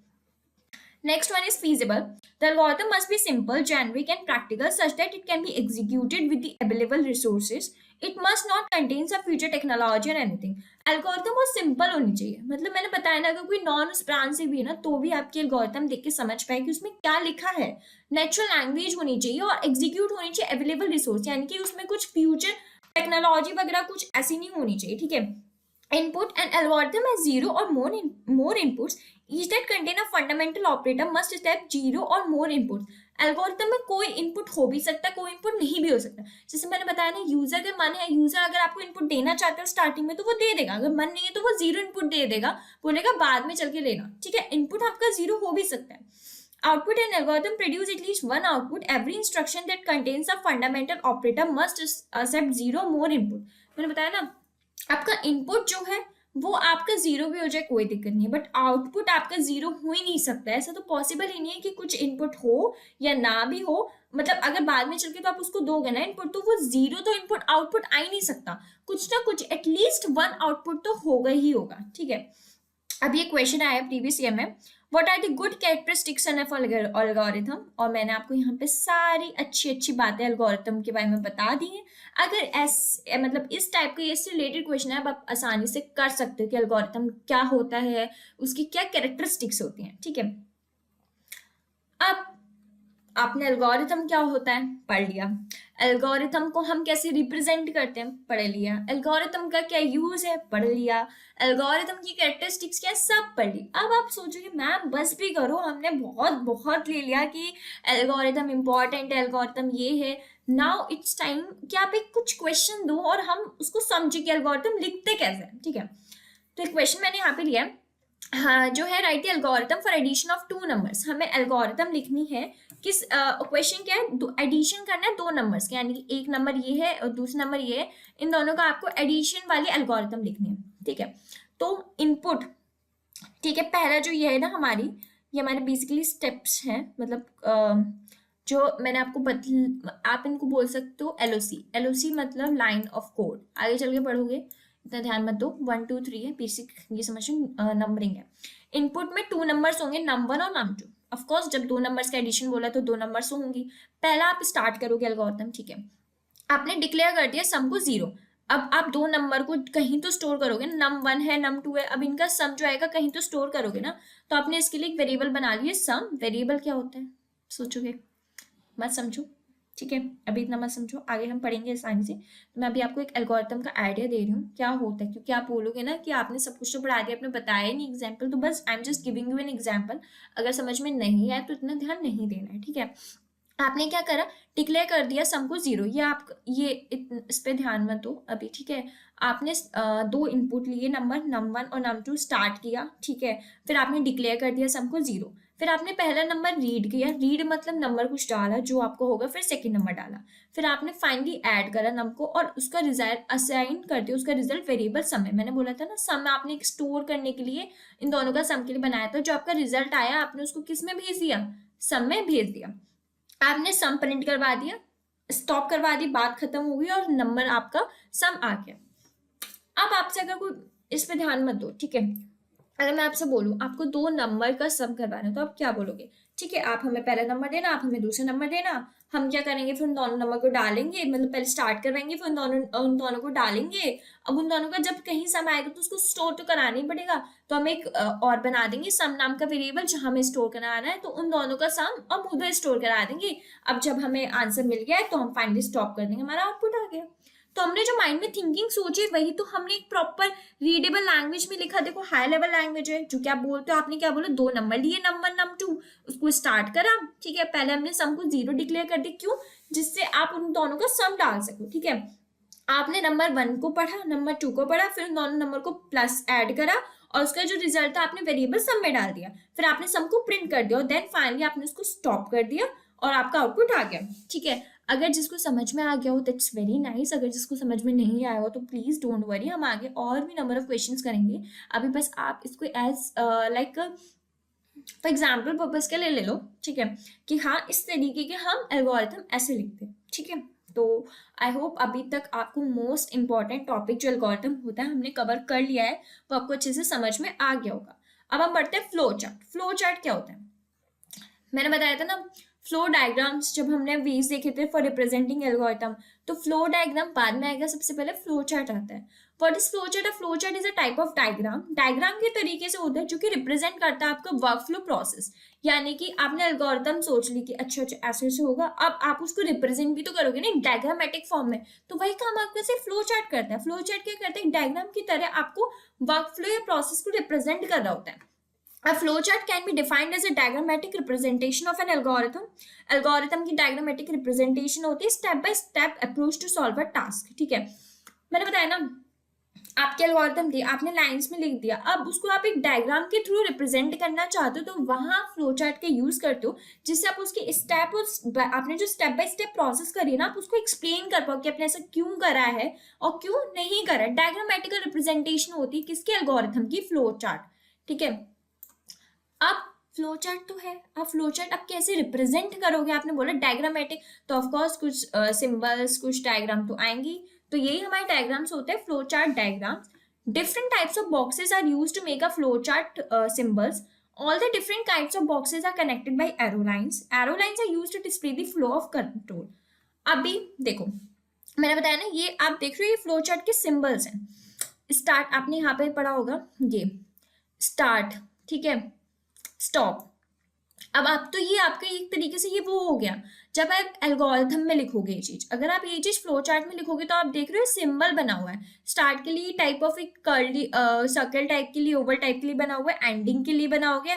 Next one is feasible. The algorithm must be simple, generic, and practical such that it can be executed with the available resources. It must not contain some future technology or anything. Algorithm बहुत simple होनी चाहिए, मतलब मैंने बताया ना, अगर कोई non उस ब्रांच से भी है ना तो भी आपकी algorithm देख के समझ पाए कि उसमें क्या लिखा है। नेचुरल लैंग्वेज होनी चाहिए और एग्जीक्यूट होनी चाहिए अवेलेबल रिसोर्स, यानी कि उसमें कुछ फ्यूचर टेक्नोलॉजी वगैरह कुछ ऐसी नहीं होनी चाहिए, ठीक है। Input an algorithm has zero or more inputs. Each that contain a fundamental operator must step zero or more inputs. Algorithm में कोई इनपुट हो भी सकता है, कोई इनपुट नहीं भी हो सकता। जैसे मैंने बताया ना, यूजर का मन है, यूजर अगर आपको इनपुट देना चाहते हो स्टार्टिंग में तो वो दे देगा, अगर मन नहीं है तो वो जीरो इनपुट दे देगा, बोलेगा बाद में चल के लेना, ठीक है। इनपुट आपका जीरो हो भी सकता है। Output and algorithm produce at least one output. Every instruction that contains a fundamental operator must accept zero more input. मैंने बताया ना, आपका इनपुट जो है वो आपका जीरो भी हो जाए कोई दिक्कत नहीं है, बट आउटपुट आपका जीरो हो ही नहीं सकता। ऐसा तो पॉसिबल ही नहीं है कि कुछ इनपुट हो या ना भी हो, मतलब अगर बाद में चल के तो आप उसको दोगे ना इनपुट, तो वो जीरो तो इनपुट आउटपुट आ ही नहीं सकता, कुछ ना कुछ एटलीस्ट वन आउटपुट तो होगा ही होगा, ठीक है। अब ये क्वेश्चन आया प्रीवियस ईयर में, what are the good characteristics of algorithm, और मैंने आपको यहाँ पे सारी अच्छी अच्छी बातें एल्गोरिथम के बारे में बता दी हैं। अगर मतलब इस टाइप का इससे रिलेटेड क्वेश्चन है, आप आसानी से कर सकते हो कि एल्गोरिथम क्या होता है, उसकी क्या कैरेक्टरिस्टिक्स होती हैं, ठीक है। अब आपने एल्गोरिथम क्या होता है पढ़ लिया, एल्गोरिथम को हम कैसे रिप्रेजेंट करते हैं पढ़ लिया, एल्गोरिथम का क्या यूज है पढ़ लिया, एल्गोरिथम की कैरेक्टरिस्टिक्स क्या, सब पढ़ ली। अब आप सोचोगे मैम बस भी करो, हमने बहुत बहुत ले लिया कि एल्गोरिथम इंपॉर्टेंट है, एल्गोरिथम ये है। नाउ इट्स टाइम कि आप एक कुछ क्वेश्चन दो और हम उसको समझे कि एल्गोरिथम लिखते कैसे हैं, ठीक है। तो एक क्वेश्चन मैंने यहाँ पे लिया है, हाँ जो है, write the algorithm for addition of 2 numbers. हमें एल्गोरिथम लिखनी है, किस क्वेश्चन क्या है, एडिशन करना है 2 नंबर्स के, यानी कि एक नंबर ये है और दूसरा नंबर ये है, इन दोनों का आपको एडिशन वाली एल्गोरिथम लिखनी है, ठीक है। तो इनपुट, ठीक है, पहला जो ये है ना हमारी, ये हमारे बेसिकली स्टेप्स हैं, मतलब जो मैंने आपको आप इनको बोल सकते हो एलओसी। एलओसी मतलब लाइन ऑफ कोड, आगे चल के पढ़ोगे, इतना ध्यान मत दो, 1 2 3 है बेसिक, ये समझो नंबरिंग है। इनपुट में 2 नंबर्स होंगे, num1 और num2। ऑफ कोर्स जब 2 नंबर्स का एडिशन बोला तो 2 नंबर्स होंगी। पहला आप स्टार्ट करोगे एल्गोरिथम, ठीक है, आपने डिक्लेयर कर दिया सम को 0। अब आप 2 नंबर को कहीं तो स्टोर करोगे, num1 है num2 है, अब इनका सम जो आएगा कहीं तो स्टोर करोगे ना, तो आपने इसके लिए एक वेरिएबल बना लिया सम। वेरिएबल क्या होता है सोचोगे, मत समझो, ठीक है, अभी इतना मत समझो, आगे हम पढ़ेंगे आसानी से। तो मैं अभी आपको एक एल्गोरिथम का आइडिया दे रही हूँ क्या होता है, क्योंकि आप बोलोगे ना कि आपने सब कुछ तो पढ़ा दिया, आपने बताया ही नहीं एग्जाम्पल, तो बस I am just giving you an example. अगर समझ में नहीं आया तो इतना ध्यान नहीं देना है, ठीक है। आपने क्या करा, डिक्लेयर कर दिया सम को 0, ये आप ये इस पे ध्यान मत दो अभी, ठीक है। आपने दो इनपुट लिए, नंबर num1 और num2 स्टार्ट किया, ठीक है। फिर आपने डिक्लेयर कर दिया सम को 0। फिर आपने पहला नंबर रीड किया, रीड मतलब नंबर कुछ डाला जो आपको होगा, फिर सेकंड नंबर डाला। फिर आपने फाइनली ऐड करा नम को और उसका रिजल्ट असाइन कर दिया, उसका रिजल्ट वेरिएबल सम है। मैंने बोला था ना सम आपने एक स्टोर करने के लिए इन दोनों का सम के लिए बनाया था, जो आपका रिजल्ट आया आपने उसको किस में भेज दिया, सम में भेज दिया। आपने सम प्रिंट करवा दिया, स्टॉप करवा दी, बात खत्म हो गई और नंबर आपका सम आ गया। अब आपसे अगर कोई, इस पे ध्यान मत दो, ठीक है। अगर मैं आपसे बोलूं आपको दो नंबर का सम करवाना है तो आप क्या बोलोगे, ठीक है, आप हमें पहला नंबर देना, आप हमें दूसरा नंबर देना। हम क्या करेंगे, फिर उन दोनों नंबर को डालेंगे, मतलब पहले स्टार्ट करवाएंगे, फिर उन दोनों को डालेंगे। अब उन दोनों का जब कहीं सम आएगा तो उसको स्टोर तो कराना ही पड़ेगा, तो हम एक और बना देंगे सम नाम का वेरिएबल जहां हमें स्टोर कराना है, तो उन दोनों का सम अब उधर स्टोर करा देंगे। अब जब हमें आंसर मिल गया है तो हम फाइनली स्टॉप कर देंगे, हमारा आउटपुट आ गया। तो हमने जो माइंड में थिंकिंग सोची वही तो हमने एक प्रॉपर रीडेबल लैंग्वेज में लिखा। देखो हाई लेवल लैंग्वेज है, जो क्या बोलते हो, आपने क्या बोला, दो नंबर लिए नंबर num2, उसको स्टार्ट करा, ठीक है। पहले हमने सम को 0 डिक्लेयर कर दी, क्यों, जिससे आप उन दोनों का सम डाल सको, ठीक है। आपने नंबर 1 को पढ़ा, नंबर 2 को पढ़ा, फिर उन दोनों नंबर को प्लस ऐड करा और उसका जो रिजल्ट था आपने वेरिएबल सम में डाल दिया। फिर आपने सम को प्रिंट कर दिया और देन फाइनली आपने उसको स्टॉप कर दिया और आपका आउटपुट आ गया, ठीक है। अगर जिसको समझ में आ गया हो दैट्स वेरी नाइस, अगर जिसको समझ में नहीं आया हो तो प्लीज डोंट वरी, हम आगे और भी नंबर ऑफ क्वेश्चंस करेंगे। अभी बस आप इसको as like for example purpose के लिए ले लो, ठीक है, कि हाँ इस तरीके के हम एल्गोरिथम ऐसे लिखते हैं, ठीक है। तो आई होप अभी तक आपको मोस्ट इंपॉर्टेंट टॉपिक जो एल्गोरिथम होता है हमने कवर कर लिया है, वो आपको अच्छे से समझ में आ गया होगा। अब हम बढ़ते हैं फ्लो चार्ट। फ्लो चार्ट क्या होता है, मैंने बताया था ना, फ्लो डायग्राम्स जब हमने वेज देखे थे फॉर रिप्रेजेंटिंग एल्गोरिथम, तो फ्लो डायग्राम बाद में आएगा, सबसे पहले फ्लो चार्ट आता है। What is flow chart? Flow chart is a type of diagram, diagram के तरीके से होता है जो कि रिप्रेजेंट करता है आपका वर्क फ्लो प्रोसेस। यानी कि आपने एल्गोरिथम सोच ली कि अच्छा अच्छा ऐसे ऐसे होगा, अब आप उसको रिप्रेजेंट भी तो करोगे ना डायग्रामेटिक फॉर्म में, तो वही काम आपका सिर्फ फ्लो चार्ट करता है। फ्लो चार्ट क्या करता है, डायग्राम की तरह आपको वर्क फ्लो या प्रोसेस को रिप्रेजेंट कर रहा होता है। A flowchart can be defined as a diagrammatic representation of an algorithm. Algorithm की diagrammatic representation होती है step by step approach to solve a task, ठीक है। मैंने बताया ना, आपके एल्गोरिथम दिए, आपने लाइंस में लिख दिया, अब उसको आप एक डायग्राम के थ्रू रिप्रेजेंट करना चाहते हो तो वहां फ्लो चार्ट का यूज करते हो, जिससे आप उसके स्टेप और आपने जो स्टेप बाय स्टेप प्रोसेस करी है ना, आप उसको एक्सप्लेन कर पाओ कि आपने ऐसा क्यों करा है और क्यों नहीं करा। डायग्रामेटिकल रिप्रेजेंटेशन होती है किसके, एल्गोरिथम की, फ्लो चार्ट, ठीक है। अब फ्लो चार्ट तो है, अब फ्लो चार्ट आप कैसे रिप्रेजेंट करोगे, आपने बोला डायग्रामेटिक, तो ऑफ कोर्स कुछ सिंबल्स कुछ डायग्राम तो आएंगी, तो यही हमारे डायग्राम्स होते हैं, flow chart diagram. Different types of boxes are used to make a flowchart symbols. All the different kinds of boxes are connected by arrow lines. Arrow lines are used to display the flow of control. अभी देखो, मैंने बताया ना, ये आप देख रहे हो ये फ्लो चार्ट के सिंबल्स हैं। स्टार्ट आपने यहाँ पे पढ़ा होगा, ये स्टार्ट, ठीक है, स्टॉप। अब आप तो ये आपका एक तरीके से ये वो हो गया, जब आप एल्गोरिथम में लिखोगे ये चीज, अगर आप ये चीज फ्लो चार्ट में लिखोगे तो आप देख रहे हो सिंबल बना हुआ है। स्टार्ट के लिए टाइप ऑफ एक कर्ली सर्कल टाइप के लिए, ओवल टाइप के लिए बना हुआ है, एंडिंग के लिए बना हो गया,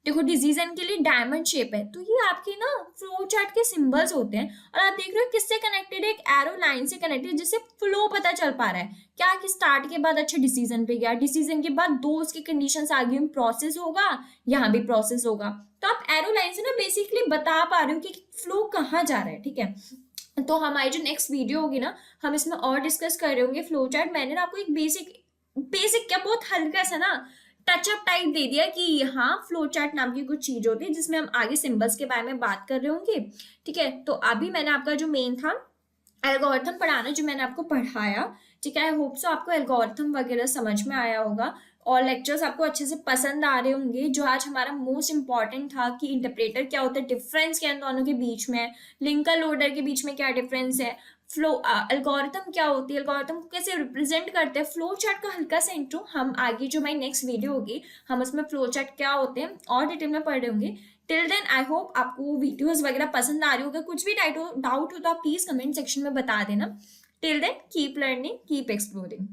देखो डिसीजन के लिए डायमंड शेप है। तो ये आपके ना फ्लो चार्ट के सिंबल्स होते हैं, और आप देख रहे हो किससे कनेक्टेड है, एक एरो लाइन से कनेक्टेड, जिससे फ्लो पता चल पा रहा है क्या, कि स्टार्ट के बाद अच्छा डिसीजन पे गया, डिसीजन के बाद दो उसकी कंडीशंस आ गई, प्रोसेस होगा, यहाँ भी प्रोसेस होगा। तो आप एरो लाइन से ना बेसिकली बता पा रहे हो कि फ्लो कहाँ जा रहा है, ठीक है। तो हमारी जो नेक्स्ट वीडियो होगी ना, हम इसमें और डिस्कस कर रहे होंगे फ्लो चार्ट। मैंने ना आपको एक बेसिक क्या बहुत हल्का सा ना टचअप टाइप दे दिया कि हाँ फ्लो चार्ट नाम की कुछ चीज होती है, जिसमें हम आगे सिंबल्स के बारे में बात कर रहे होंगे, ठीक है। तो अभी मैंने आपका जो मेन था एल्गोरिथम पढ़ाना, जो मैंने आपको पढ़ाया, ठीक है, आई होप सो आपको एल्गोरिथम वगैरह समझ में आया होगा और लेक्चर्स आपको अच्छे से पसंद आ रहे होंगे। जो आज हमारा मोस्ट इंपॉर्टेंट था कि इंटरप्रेटर क्या होता है, डिफरेंस क्या है इन दोनों के बीच में, लिंकर लोडर के बीच में क्या डिफरेंस है, फ्लो एल्गोरिथम क्या होती है, एल्गोरिथम को कैसे रिप्रेजेंट करते हैं, फ्लो चार्ट का हल्का सा इंट्रो हम आगे जो हमारी नेक्स्ट वीडियो होगी हम उसमें फ्लो चार्ट क्या होते हैं और डिटेल में पढ़ रहे होंगे। टिल देन आई होप आपको वीडियोस वगैरह पसंद आ रही होगा, कुछ भी डाउट हो तो आप प्लीज कमेंट सेक्शन में बता देना। Till then keep learning, keep exploring.